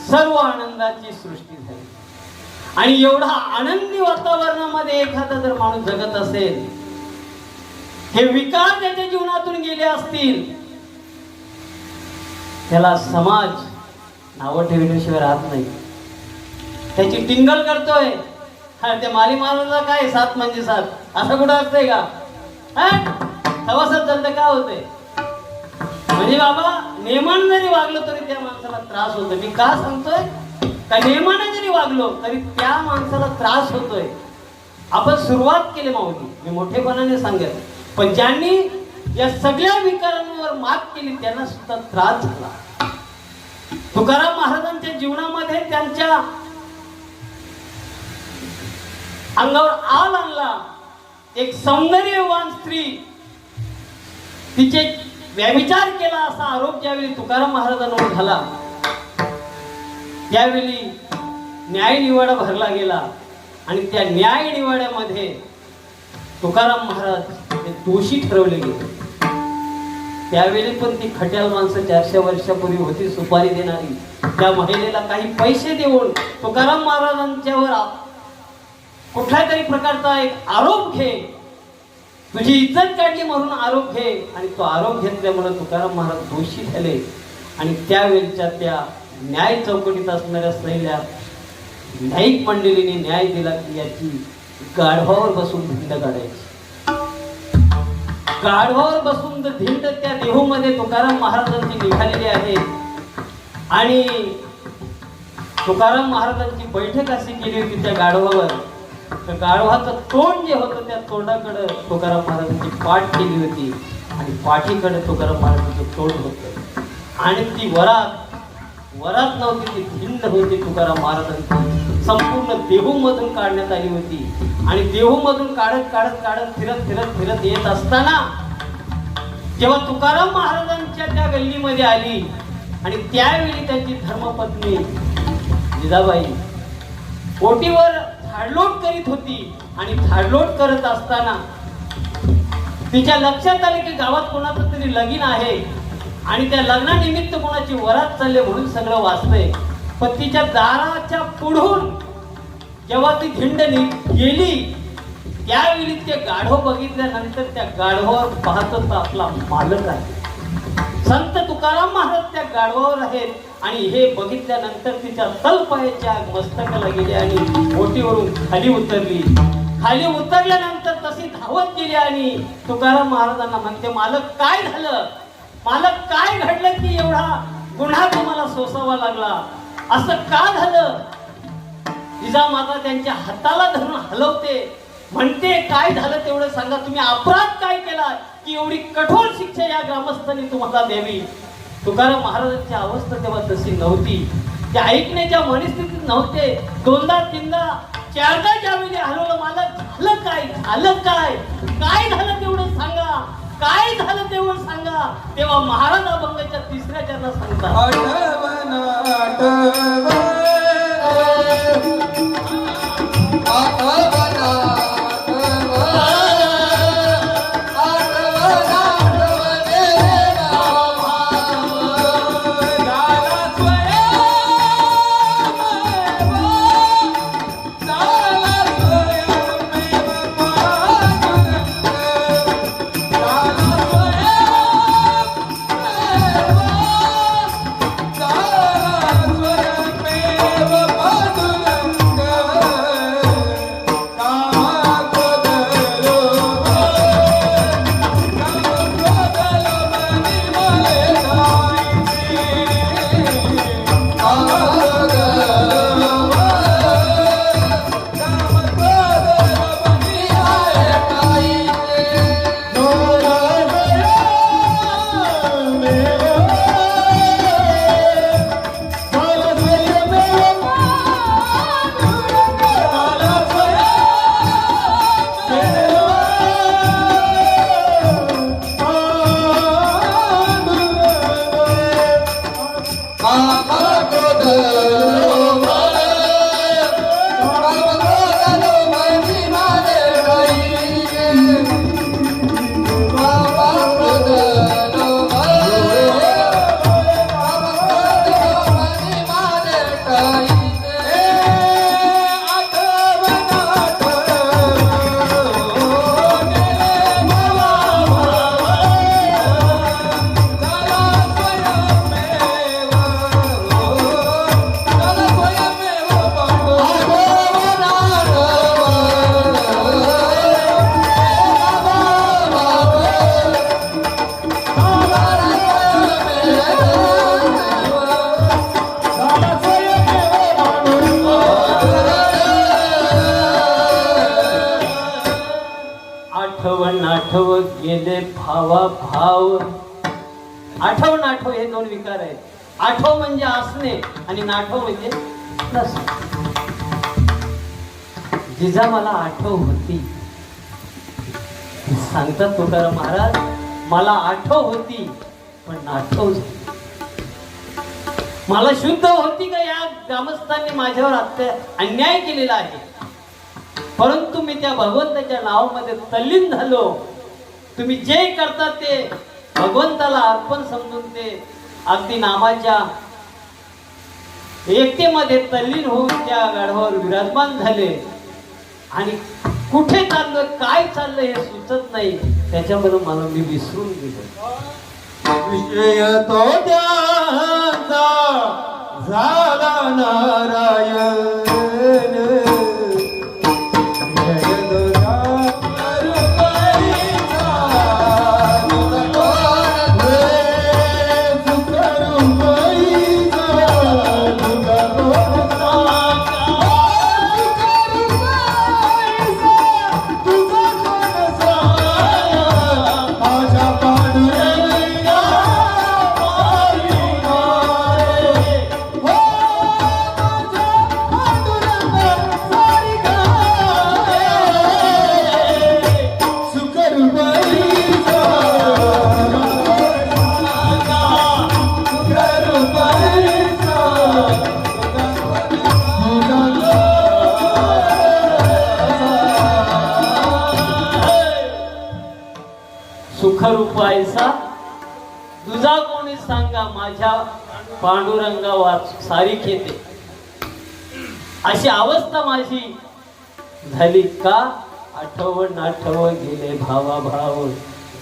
सर्व आनंदाची सृष्टी झाली. आणि एवढा आनंदी वातावरणामध्ये एखादा जर माणूस जगत असेल, हे विकार त्याच्या जीवनातून गेले असतील, त्याला समाज नावं ठेवण्याशिवाय राहत नाही. त्याची टिंगल करतोय. हा ते माली महाराजांना काय 7 म्हणजे 7 असं कुठं असतंय का? सवासात चालतं का होतंय? म्हणजे बाबा नेमानं जरी वागलो तरी त्या माणसाला त्रास होतोय. मी का सांगतोय? का नेमानं जरी वागलो तरी त्या माणसाला त्रास होतोय. आपण सुरुवात केली माऊली, मी मोठेपणाने सांगेल, पण ज्यांनी या सगळ्या विकारांवर मात केली त्यांना सुद्धा त्रास झाला. तुकाराम महाराजांच्या जीवनामध्ये त्यांच्या अंगावर आल आणला. एक सौंदर्यवान स्त्री तिचे व्यभिचार केला असा आरोप ज्यावेळी तुकाराम महाराजांवर झाला त्यावेळी न्याय निवाडा भरला गेला आणि त्या न्याय निवाड्यामध्ये तुकाराम महाराज हे दोषी ठरवले गेले. त्यावेळी पण ती खट्याळ माणसं 400 वर्षापूर्वी होती सुपारी देणारी. त्या महिलेला काही पैसे देऊन तुकाराम महाराजांच्यावर कुठल्या तरी प्रकारचा एक आरोप घे, तुझी इज्जत काढली म्हणून आरोप घे, आणि तो आरोप घेतल्यामुळे तुकाराम महाराज दोषी झाले. आणि त्यावेळच्या त्या न्याय चौकटीत असणाऱ्या सैल्या न्यायिक मंडळीने न्याय दिला की याची गाढवावर बसून धिंड काढायची. गाढवावर बसून धिंड त्या देहूमध्ये तुकाराम महाराजांची निघालेली आहे. आणि तुकाराम महाराजांची बैठक अशी केली होती त्या गाढवावर. तर गाढवाचं तोंड जे होतं त्या तोंडाकडे तुकाराम महाराजांची पाठ केली होती आणि पाठीकडे तुकाराम महाराजांचं तोंड होतं. आणि ती वरात नव्हती, ती धिंड होती तुकाराम महाराजांची. संपूर्ण देहूमधून काढण्यात आली होती. आणि देहूमधून काढत फिरत येत असताना जेव्हा तुकाराम महाराजांच्या त्या गल्लीमध्ये आली आणि त्यावेळी त्यांची धर्मपत्नी जिजाबाई ओटीवर झाडलोट करीत होती. आणि झाडलोट करत असताना तिच्या लक्षात आले की गावात कोणाचं तरी लगीन आहे आणि त्या लग्नानिमित्त कोणाची वरात चालले म्हणून सगळं वाचतंय. पण तिच्या दाराच्या पुढून जेव्हा ती धिंड गेली त्यावेळी ते गाढव बघितल्यानंतर त्या गाढवावर पाहतो तर आपला मालक आहे. संत तुकाराम महाराज त्या गाढवावर आहेत. आणि हे बघितल्यानंतर तिच्या तलपायाच्या मस्तकाला गेली आणि ओटीवरून खाली उतरली. खाली उतरल्यानंतर तशी धावत गेली आणि तुकाराम महाराजांना म्हणते, मालक काय झालं, मालक काय घडलं की एवढा गुन्हा तुम्हाला सोसावा लागला, असं का झालं. जिजामाता त्यांच्या हाताला धरून हलवते, म्हणते काय झालं तेवढं सांगा, तुम्ही अपराध काय केला की एवढी कठोर शिक्षा या ग्रामस्थांनी तुम्हाला द्यावी. तुकाराम महाराजांची अवस्था तेव्हा तशी नव्हती, त्या ऐकण्याच्या मनस्थितीत नव्हते. दोनदा तीनदा चारदा ज्यावेळी हलवलं, मालक झालं काय काय झालं तेवढं सांगा, काय झालं तेवढं सांगा. तेव्हा महाराज अभंगाच्या 3ऱ्या चरणात आठव गेले भावा भाव. आठव नाठव हे दोन विकार आहेत. आठव म्हणजे असणे आणि नाठव म्हणजे नसणे. जिजा मला आठव होती सांगतात तुकाराम महाराज. मला आठव होती पण नाठव झाली. मला शुद्ध होती का या ग्रामस्थांनी माझ्यावर अन्याय केलेला आहे, परंतु मी त्या भगवंताच्या नावामध्ये तल्लीन झालो. तुम्ही जे करता ते भगवंताला अर्पण समजून ते अगदी नामाच्या एकतेमध्ये तल्लीन होऊन त्या गडावर विराजमान झाले. आणि कुठे चाललोय काय चाललंय हे सुचत नाही, त्याच्यामध्ये मला मी विसरून गेलो. विषय तो त्यांचा झाला नारायण. सुखरूप ऐसा तुझा कोणी सांगा, माझ्या पांडुरंगा वाच सारी खेते. अशी अवस्था माझी झाली का आठव नाठव गेले भावा भाव,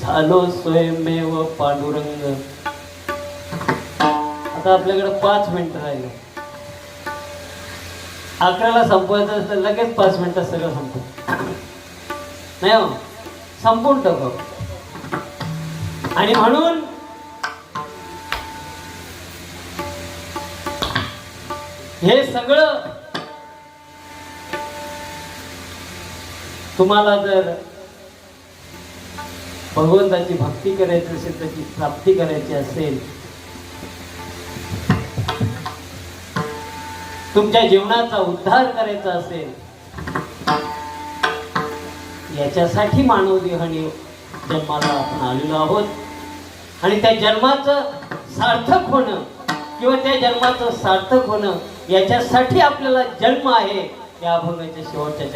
झालो स्वयंमेव पांडुरंग. आता आपल्याकडे 5 मिनिटं राहिले. 11ला संपवायचं असतं, लगेच 5 मिनिटात सगळं संपव नाही हो, संपून टाकू. आणि म्हणून हे सगळं तुम्हाला जर भगवंताची भक्ती करायची असेल, त्याची प्राप्ती करायची असेल, तुमच्या जीवनाचा उद्धार करायचा असेल, याच्यासाठी मानव देहाने जन्माला आपण आलेलो आहोत. आणि त्या जन्माचं सार्थक होणं किंवा त्या जन्माचं सार्थक होणं याच्यासाठी आपल्याला जन्म आहे. या अभंगाच्या शेवटच्या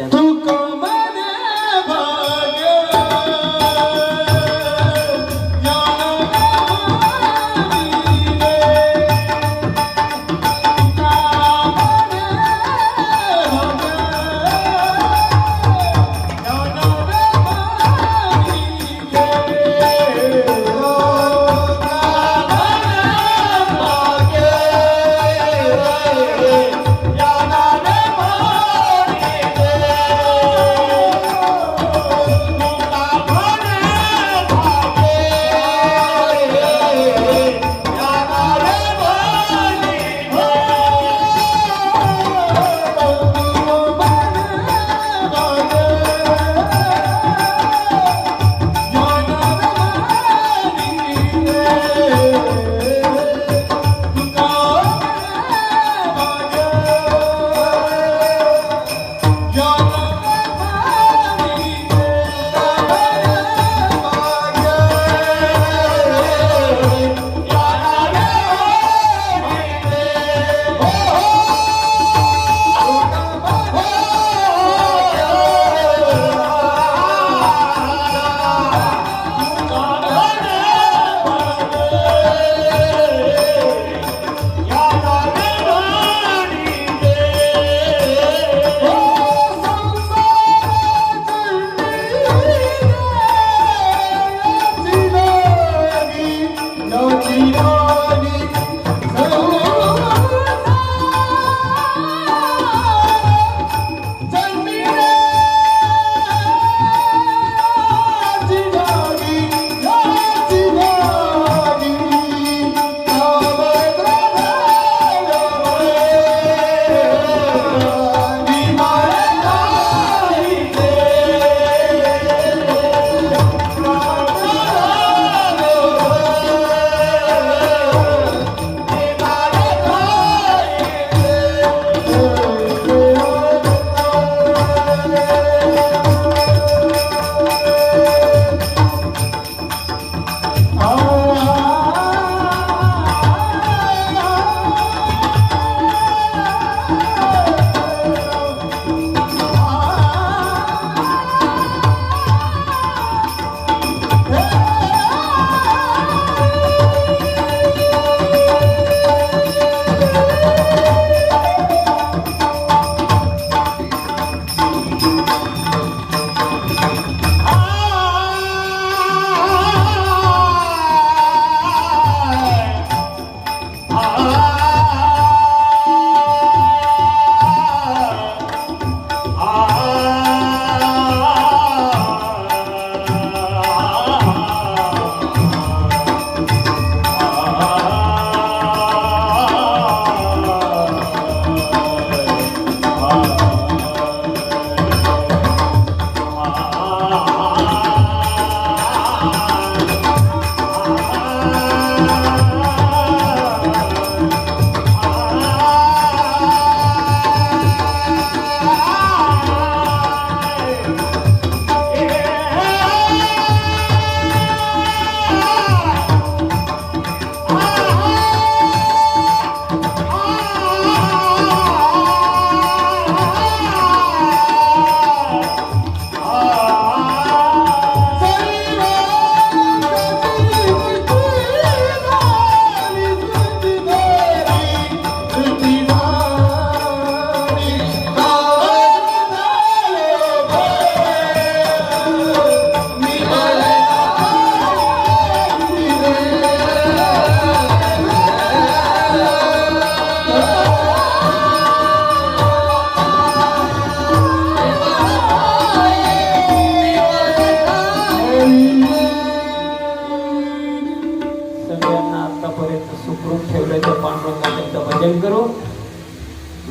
भजन करू.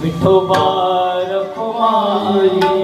विठोबा रखुमाई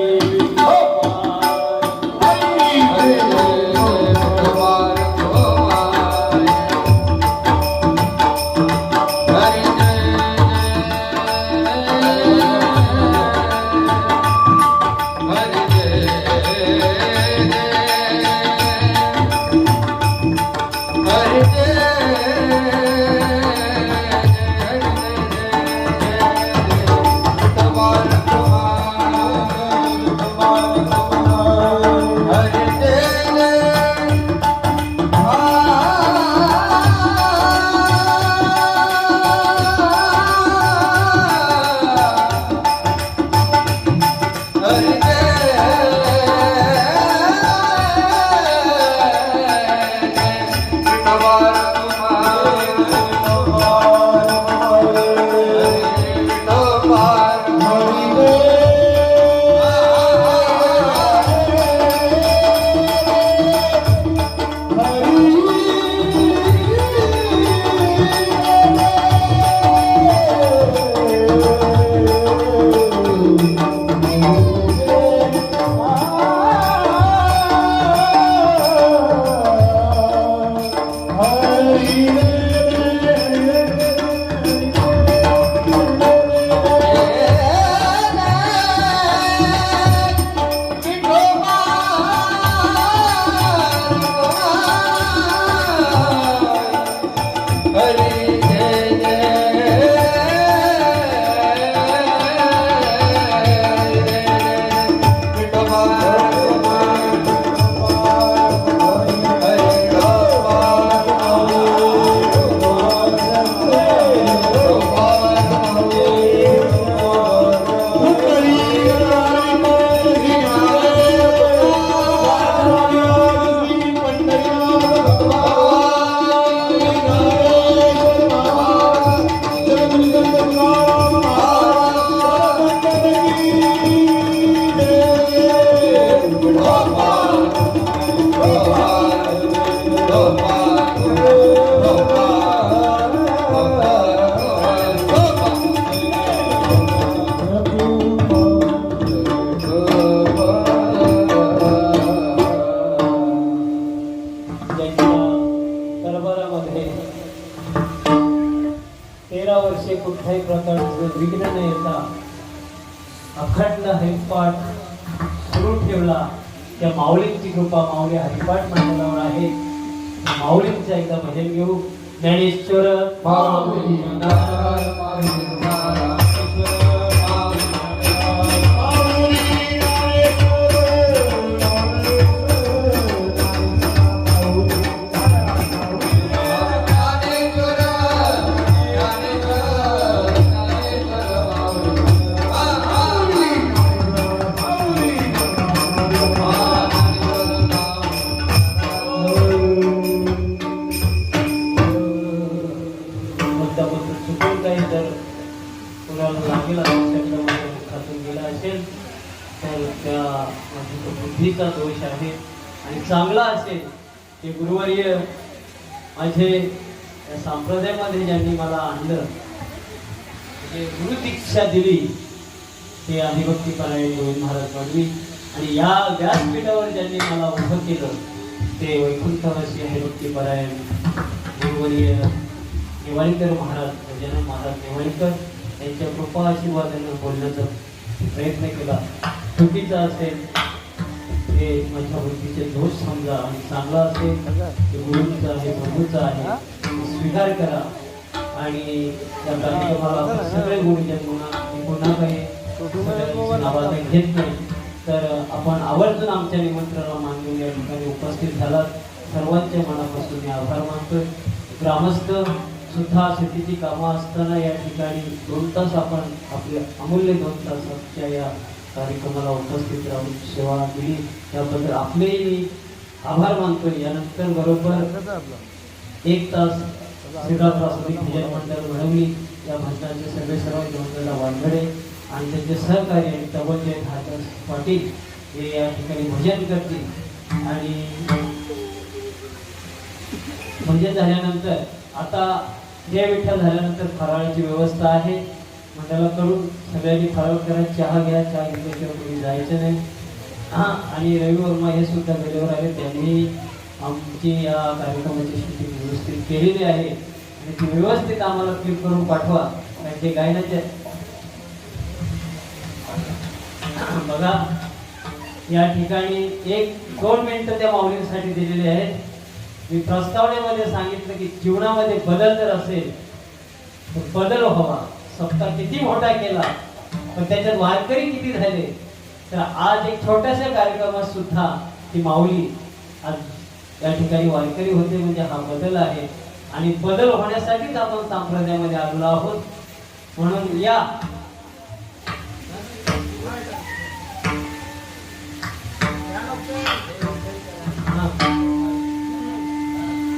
दरबारामध्ये 13 वर्षे कुठल्याही प्रकारचं विघ्न न येता अखंड हरिपाठ सुरू ठेवला. त्या माऊलींची कृपा माऊली हरिपाठ मंडळावर आहे. माऊलींचं एकदा भजन घेऊ. ज्ञानेश्वर माऊली बुद्धीचा दोष आहे आणि चांगला असेल ते गुरुवर्य माझे या संप्रदायामध्ये ज्यांनी मला आणलं, म्हणजे गुरु दीक्षा दिली ते हरिभक्तीपरायण गोविंद महाराज वडवी, आणि या व्यासपीठावर ज्यांनी मला उभं केलं ते वैकुंठवासी हरिभक्तीपरायण गुरुवर्य नेवाळीकर महाराज, गजानन महाराज नेवाळीकर यांच्या कृपा आशीर्वादानं बोलण्याचा प्रयत्न केला. चुकीचा असेल हे माझ्या वृत्तीचे दोष समजा, आणि चांगला असेल ते गुरुचा आहे, प्रभूचा आहे, स्वीकार करा. आणि या कार्यक्रमाला सगळे गुरुजन पुन्हा काही नावाचं घेत नाही, तर आपण आवर्जून आमच्या निमंत्रणाला मान देऊन या ठिकाणी उपस्थित झालात. सर्वांच्या मनापासून मी आभार मानतोय. ग्रामस्थ सुद्धा शेतीची कामं असताना या ठिकाणी 2 तास आपण आपले अमूल्य 2 तासाच्या या कार्यक्रमाला उपस्थित राहून सेवा दिली, त्याबद्दल आपलेही आभार मानतोय. यानंतर बरोबर 1 तास श्रीराम वासुदेव भजन मंडळ वडवली, या भजनाचे सर्व मंडळाला वानगडे आणि त्यांचे सहकार्य तबलचे धारदास पाटील हे या ठिकाणी भजन करतील. आणि भजन झाल्यानंतर आता जय विठ्ठल झाल्यानंतर फराळाची व्यवस्था आहे मंडळाला करून सगळ्यांनी फराळ करा, चहा घ्या, चहा घेतल्याशिवाय कोणी जायचं नाही. आणि रवी वर्मा हे सुद्धा वेळेवर आले, त्यांनी आमची या कार्यक्रमाची शूटिंग व्यवस्थित केलेली आहे आणि ती व्यवस्थित आम्हाला क्लिप करून पाठवा. कारण ते गायनाचे बघा या ठिकाणी 1-2 मिनिटं त्या माऊलींसाठी दिलेली आहेत. मी प्रस्तावनेमध्ये सांगितलं की जीवनामध्ये बदल जर असेल तर बदल व्हावा. सप्ताह किती मोठा केला पण त्याच्यात वारकरी किती झाले, तर आज एक छोट्याशा कार्यक्रमात सुद्धा ती माऊली आज या ठिकाणी वारकरी होते, म्हणजे हा बदल आहे. आणि बदल होण्यासाठीच आपण संप्रदायामध्ये आलेलो आहोत. म्हणून या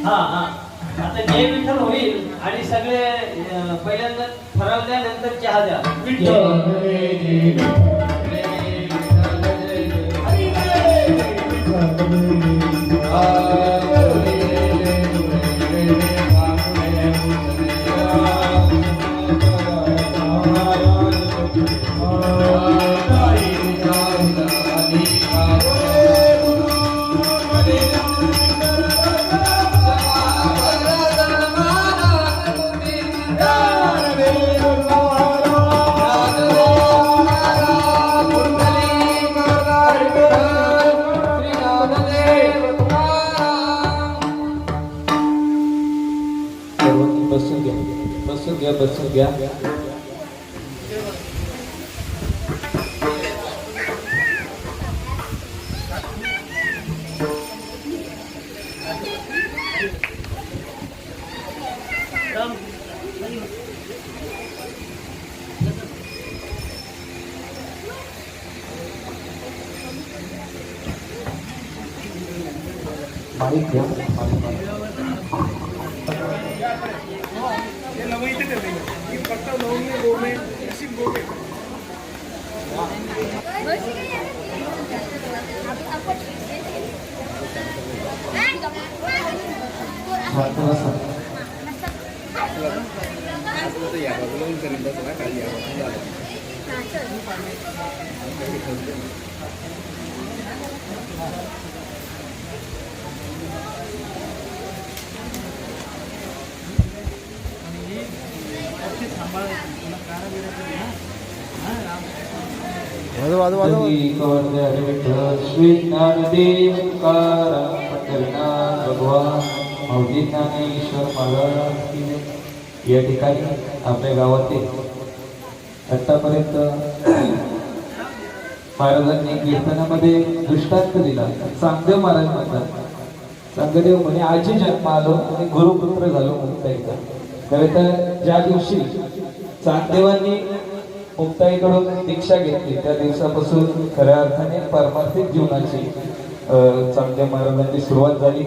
आता जय विठ्ठल होईल आणि सगळे पहिल्यांदा ठरवल्यानंतर चहा द्या. बसून घ्या. माईक घ्या. श्री ज्ञानदेव भगवान माऊली ज्ञानेश्वर महाराज या ठिकाणी आपल्या गावातील आतापर्यंत महाराजांनी कीर्तनामध्ये दृष्टांत दिला. चांगदेव महाराज म्हणतात, चांगदेव म्हणे आजी जन्म आलो आणि गुरुपुत्र झालो मुक्ताईचा. खरे तर ज्या दिवशी चांगदेवांनी मुक्ताईकडून दीक्षा घेतली त्या दिवसापासून खऱ्या अर्थाने पारमार्थिक जीवनाची चांगदेव महाराजांची सुरुवात झाली.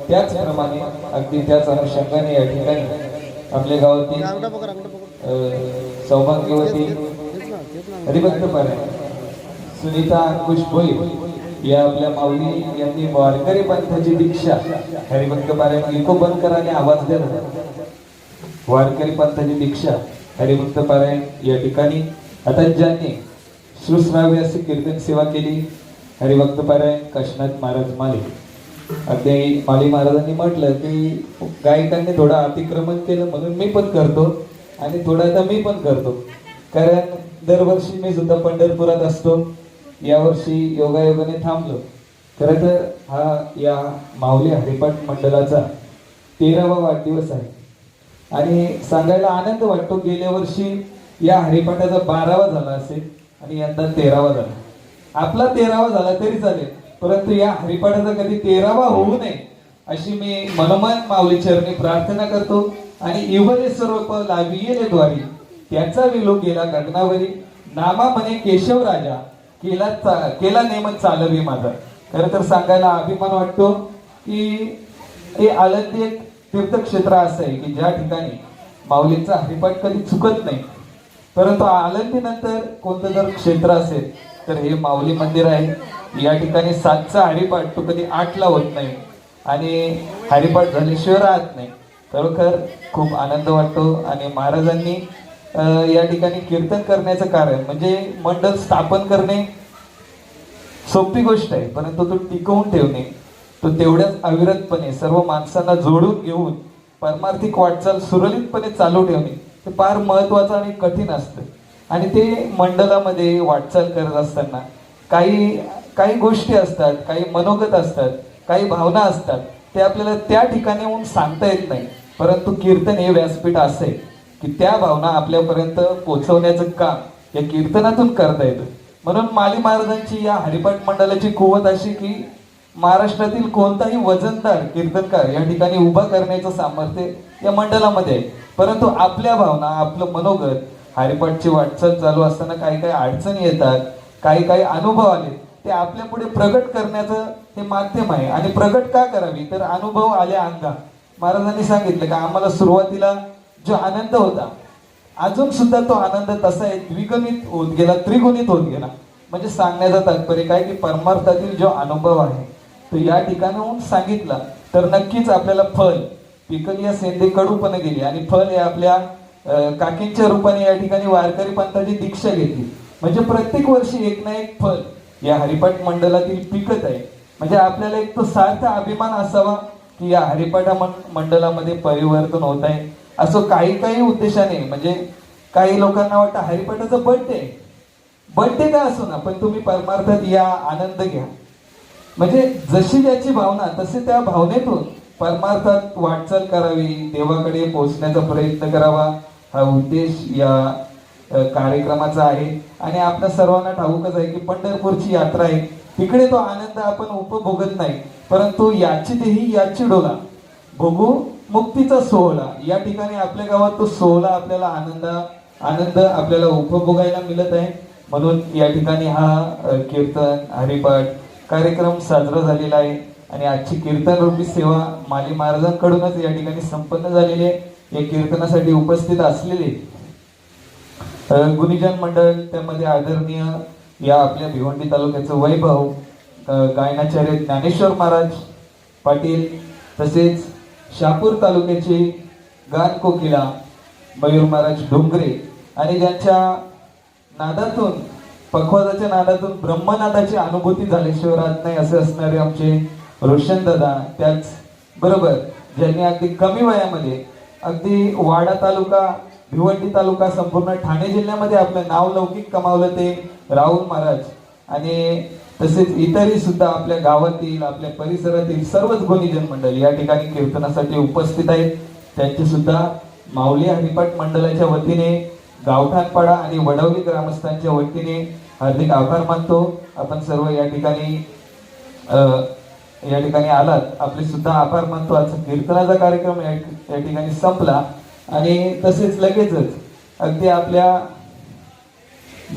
त्याचप्रमाणे अगदी त्याच अनुषंगाने या ठिकाणी आपल्या गावातील सौभाग्यवती हरिभक्त पारायण सुनीता अंकुश भोईर या आपल्या माऊली यांनी वारकरी पंथाची दीक्षा हरिभक्त पारायण इको बंद कराने आवाज दिला. वारकरी पंथाची दीक्षा हरिभक्त पारायण या ठिकाणी आता ज्यांनी सुश्राव्य अशी कीर्तन सेवा केली हरिभक्त पारायण काशीनाथ महाराज माले. अगदी माली महाराजांनी म्हटलं की गायकांनी थोडं अतिक्रमण केलं म्हणून मी पण करतो आणि थोडं आता मी पण करतो. कारण दरवर्षी मी सुद्धा पंढरपुरात असतो. यावर्षी योगायोगाने थांबलो. खरं तर हा या माऊली हरिपाठ मंडळाचा 13वा वाढदिवस आहे आणि सांगायला आनंद वाटतो. गेल्या वर्षी या हरिपाठाचा 12वा झाला असेल आणि यंदा 13वा झाला. आपला 13वा झाला तरी चालेल, परंतु या हरिपाठाचा कधी 13वा होऊ नये अशी मी मनोमन माऊली चरणी प्रार्थना करतो. आणि इवले सर्व लाविये द्वारी त्याचा विलोक गेला गगनावरी. नामा म्हणे केशव राजा केला नेमन चालवी माझा. खरं तर सांगायला अभिमान वाटतो की हे आळंदी एक तीर्थक्षेत्र असं आहे की ज्या ठिकाणी माऊलींचा हरिपाठ कधी चुकत नाही. परंतु आळंदी नंतर कोणतं जर क्षेत्र असेल तर हे माऊली मंदिर आहे. या ठिकाणी 7चा हरिपाठ तो कधी 8ला होत नाही आणि हरिपाठ झाल्याशिवाय राहत नाही. खरोखर खूप आनंद वाटतो. आणि महाराजांनी या ठिकाणी कीर्तन करण्याचं कारण म्हणजे मंडळ स्थापन करणे सोपी गोष्ट आहे, परंतु तो टिकवून ठेवणे, तो तेवढ्याच अविरतपणे सर्व माणसांना जोडून घेऊन परमार्थिक वाटचाल सुरळीतपणे चालू ठेवणे ते फार महत्वाचं आणि कठीण असतं. आणि ते मंडळामध्ये वाटचाल करत असताना काही काही गोष्टी असतात, काही मनोगत असतात, काही भावना असतात, ते आपल्याला त्या ठिकाणी येऊन सांगता येत नाही. परंतु कीर्तन हे व्यासपीठ असं आहे की त्या भावना आपल्यापर्यंत पोहोचवण्याचं काम या कीर्तनातून करता येतं. म्हणून माली महाराजांची या हरिपाठ मंडळाची कुवत अशी की महाराष्ट्रातील कोणताही वजनदार कीर्तनकार या ठिकाणी उभा करण्याचं सामर्थ्य या मंडळामध्ये आहे. परंतु आपल्या भावना, आपलं मनोगत, हरिपाठची वाटचाल चालू असताना काही काही अडचणी येतात, काही काही अनुभव आले, ते आपल्या पुढे प्रगट करण्याचं हे माध्यम आहे. आणि प्रगट का करावी तर अनुभव आले अंगा. महाराजांनी सांगितलं का आम्हाला सुरुवातीला जो आनंद होता अजून सुद्धा तो आनंद तसा आहे, द्विगुणित होत गेला, त्रिगुणित होत गेला. म्हणजे सांगण्याचा तात्पर्य काय की परमार्थातील जो अनुभव आहे तो या ठिकाणाहून सांगितला तर नक्कीच आपल्याला फल पिकल या सेंदे कडूपणे गेली आणि फल हे आपल्या काकींच्या रूपाने या ठिकाणी वारकरी पंथाची दीक्षा घेतली. म्हणजे प्रत्येक वर्षी एक ना एक फल या हरिपाठ मंडळातील पिकत आहे. म्हणजे आपल्याला एक तो सार्थ अभिमान असावा की या हरिपाठा मंडळामध्ये परिवर्तन होत आहे. असं काही काही उद्देशाने म्हणजे काही लोकांना वाटतं हरिपाठाचं बर्थडे का असो ना, पण तुम्ही परमार्थात या, आनंद घ्या. म्हणजे जशी ज्याची भावना तसे त्या भावनेतून परमार्थात वाटचाल करावी, देवाकडे पोहोचण्याचा प्रयत्न करावा, हा उद्देश या कार्यक्रमाचा आहे. आणि आपल्या सर्वांना ठाऊकच आहे की पंढरपूरची यात्रा आहे, तिकडे तो आनंद आपण उपभोगत नाही, परंतु याची देही याची डोला भोगू मुक्तीचा सोहळा. या ठिकाणी आपल्या गावात तो सोहळा आपल्याला आनंद आपल्याला उपभोगायला मिळत आहे. म्हणून या ठिकाणी हा कीर्तन हरिपाठ कार्यक्रम साजरा झालेला आहे. आणि आजची कीर्तन रूपी सेवा माली महाराजांकडूनच या ठिकाणी संपन्न झालेली आहे. या कीर्तनासाठी उपस्थित असलेले गुणीजन मंडळ, त्यामध्ये आदरणीय या आपल्या भिवंडी तालुक्याचं वैभव गायनाचार्य ज्ञानेश्वर महाराज पाटील, तसेच शहापूर तालुक्याचे गान कोकिळा मयूर महाराज डोंगरे, आणि ज्यांच्या नादातून पखवाजाच्या नादातून ब्रह्मनादाची अनुभूती झाल्याशिवाय राहत नाही असे असणारे आमचे रोशन दादा. त्याच बरोबर ज्यांनी अगदी कमी वयामध्ये अगदी वाडा तालुका, भिवंडी तालुका, संपूर्ण ठाणे जिल्ह्यामध्ये आपलं नाव लौकिक कमावलं ते राहुल महाराज. आणि तसेच इतरही सुद्धा आपल्या गावातील, आपल्या परिसरातील सर्वच गुणीजन मंडळी या ठिकाणी कीर्तनासाठी उपस्थित आहेत. त्यांचे सुद्धा माऊली हरिपाठ मंडळाच्या वतीने, गावठाणपाडा आणि वडवली ग्रामस्थांच्या वतीने हार्दिक आभार मानतो. आपण सर्व या ठिकाणी आलात, आपले सुद्धा आभार मानतो. आजचा कीर्तनाचा कार्यक्रम या ठिकाणी संपला. आणि तसेच लगेचच अगदी आपल्या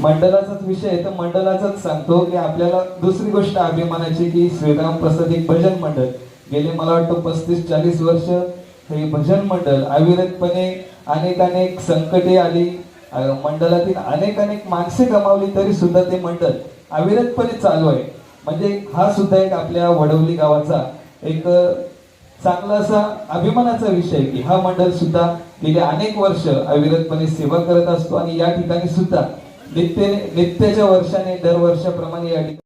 मंडळाचाच विषय आहे तर मंडळाचाच सांगतो की आपल्याला दुसरी गोष्ट अभिमानाची की श्रीराम प्रसाद एक भजन मंडळ गेले मला वाटतं 35-40 वर्ष हे भजन मंडळ अविरतपणे अनेक संकटे आली, मंडळातील अनेक माणसे गमावली, तरी सुद्धा ते मंडळ अविरतपणे चालू आहे. म्हणजे हा सुद्धा एक आपल्या वडवली गावाचा एक चांगला असा अभिमानाचा विषय की हा मंडळ सुद्धा गेले अनेक वर्ष अविरतपणे सेवा करत असतो. आणि या ठिकाणी सुद्धा नित्याच्या वर्षाने दरवर्षाप्रमाणे या ठिकाणी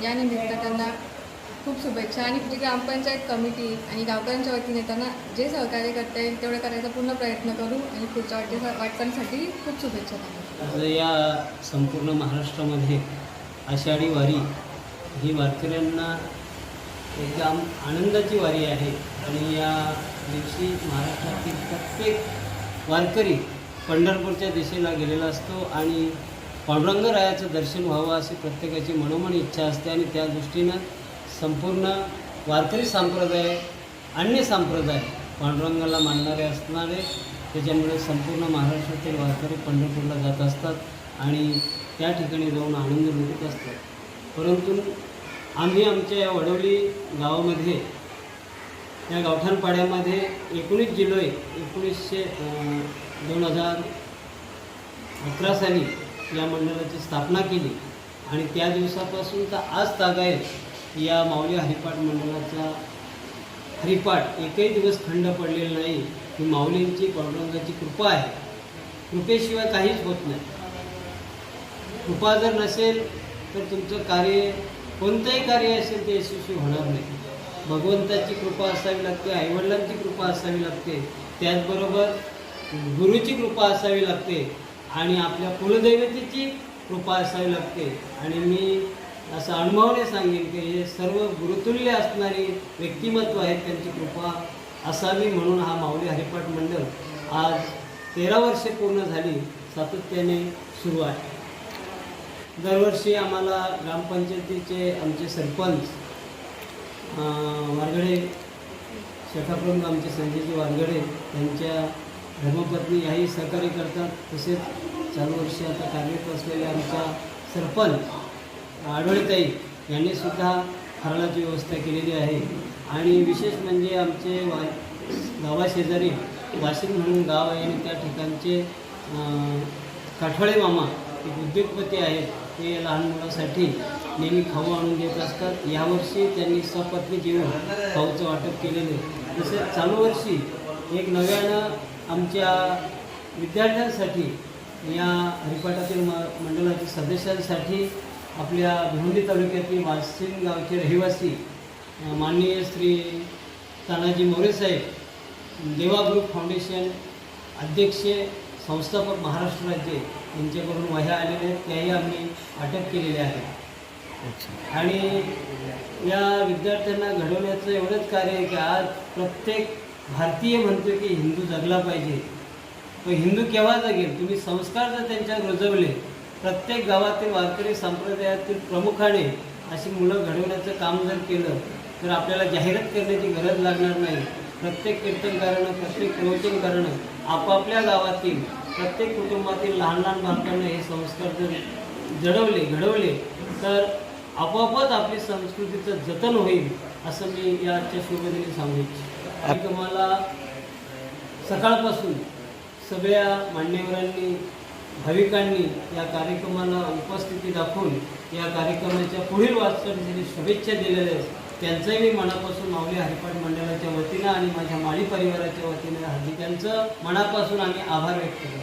या निमित्त त्यांना खूप शुभेच्छा आणि जी ग्रामपंचायत कमिटी आणि गावकऱ्यांच्या वतीने त्यांना जे सहकार्य करता येईल तेवढं करायचा पूर्ण प्रयत्न करू आणि पुढच्या वाटचालीसाठी खूप शुभेच्छा त्यांना. आज या संपूर्ण महाराष्ट्रामध्ये आषाढी वारी ही वारकऱ्यांना एकदम आनंदाची वारी आहे आणि या दिवशी महाराष्ट्रातील प्रत्येक वारकरी पंढरपूरच्या दिशेला गेलेला असतो आणि पांडुरंगरायाचं दर्शन व्हावं अशी प्रत्येकाची मनोमन इच्छा असते आणि त्या दृष्टीनं संपूर्ण वारकरी संप्रदाय अन्य संप्रदाय पांडुरंगाला मानणारे असणारे त्याच्यामुळे संपूर्ण महाराष्ट्रातील वारकरी पंढरपूरला जात असतात आणि त्या ठिकाणी जाऊन आनंद लुटत असतात. परंतु आम्ही आमच्या या वडवली गावामध्ये या गावठाणपाड्यामध्ये 19 जुलै 2011 साली या मंडळाची स्थापना केली आणि त्या दिवसापासून तर आज तागायत या माऊली हरिपाठ मंडळाचा हरिपाठ एकही दिवस खंड पडलेला नाही. ही माऊलींची पांडुरंगाची कृपा आहे. कृपेशिवाय काहीच होत नाही. कृपा जर नसेल तर तुमचं कार्य कोणतंही कार्य असेल ते यशस्वी होणार नाही. भगवंताची कृपा असावी लागते, आईवडिलांची कृपा असावी लागते, त्याचबरोबर गुरुची कृपा असावी लागते आणि आपल्या कुलदैवतेची कृपा असावी लागते. आणि मी असं अनुभवाने सांगेन की हे सर्व गुरुतुल्य असणारी व्यक्तिमत्व आहेत, त्यांची कृपा असावी म्हणून हा माऊली हरिपाठ मंडळ आज 13 वर्षे पूर्ण झाली सातत्याने सुरू आहे. दरवर्षी आम्हाला ग्रामपंचायतीचे आमचे सरपंच वारगडे शाखाप्रमुख आमचे संजयजी वारगडे यांच्या धर्मपत्नी याही सहकार्य करतात. तसेच चालू वर्षी आता कार्यरत असलेले आमच्या सरपंच आढळताई यांनीसुद्धा फराळाची व्यवस्था केलेली आहे. आणि विशेष म्हणजे आमचे गावाशेजारी वाशिम म्हणून गाव आहे आणि त्या ठिकाणचे काठवाळे मामा एक उद्योगपती आहेत. ते लहान मुलासाठी नेहमी खाऊ आणून देत असतात. यावर्षी त्यांनी सपत्नी जेवून खाऊचं वाटप केलेलं आहे. तसेच चालू वर्षी एक नव्यानं आमच्या विद्यार्थ्यांसाठी या हरिपाठातील मंडळातील सदस्यांसाठी आपल्या भिवंडी तालुक्यातील वाशिम गावचे रहिवासी माननीय श्री तानाजी मोरेसाहेब, देवा ग्रुप फाउंडेशन अध्यक्ष संस्थापक महाराष्ट्र राज्य यांच्याकडून वह्या आलेल्या आहेत, त्याही आम्ही वाटप केलेल्या आहेत. आणि या विद्यार्थ्यांना घडवण्याचं एवढंच कार्य आहे की आज प्रत्येक भारतीय म्हणतो की हिंदू जगला पाहिजे. पण हिंदू केव्हा जगेल? तुम्ही संस्कार जर त्यांच्यावर रुजवले, प्रत्येक गावातील वारकरी संप्रदायातील प्रमुखाने अशी मुलं घडवण्याचं काम जर केलं तर आपल्याला जाहिरात करण्याची गरज लागणार नाही. प्रत्येक कीर्तनकारानं, प्रत्येक प्रवचनकारानं आपापल्या गावातील प्रत्येक कुटुंबातील लहान लहान बालकांना हे संस्कार जर घडवले तर आपोआपच आपली संस्कृतीचं जतन होईल असं मी या आजच्या शुभदिनी सांगू इच्छितो. कार्यक्रमाला सकाळपासून सगळ्या मान्यवरांनी, भाविकांनी या कार्यक्रमाला उपस्थिती दाखवून या कार्यक्रमाच्या पुढील वाटचालीसाठी शुभेच्छा दिलेल्या आहेत. त्यांचंही मी मनापासून माऊली हरिपाठ मंडळाच्या वतीनं आणि माझ्या माळी परिवाराच्या वतीनं हार्दिक त्यांचं मनापासून आम्ही आभार व्यक्त करतो.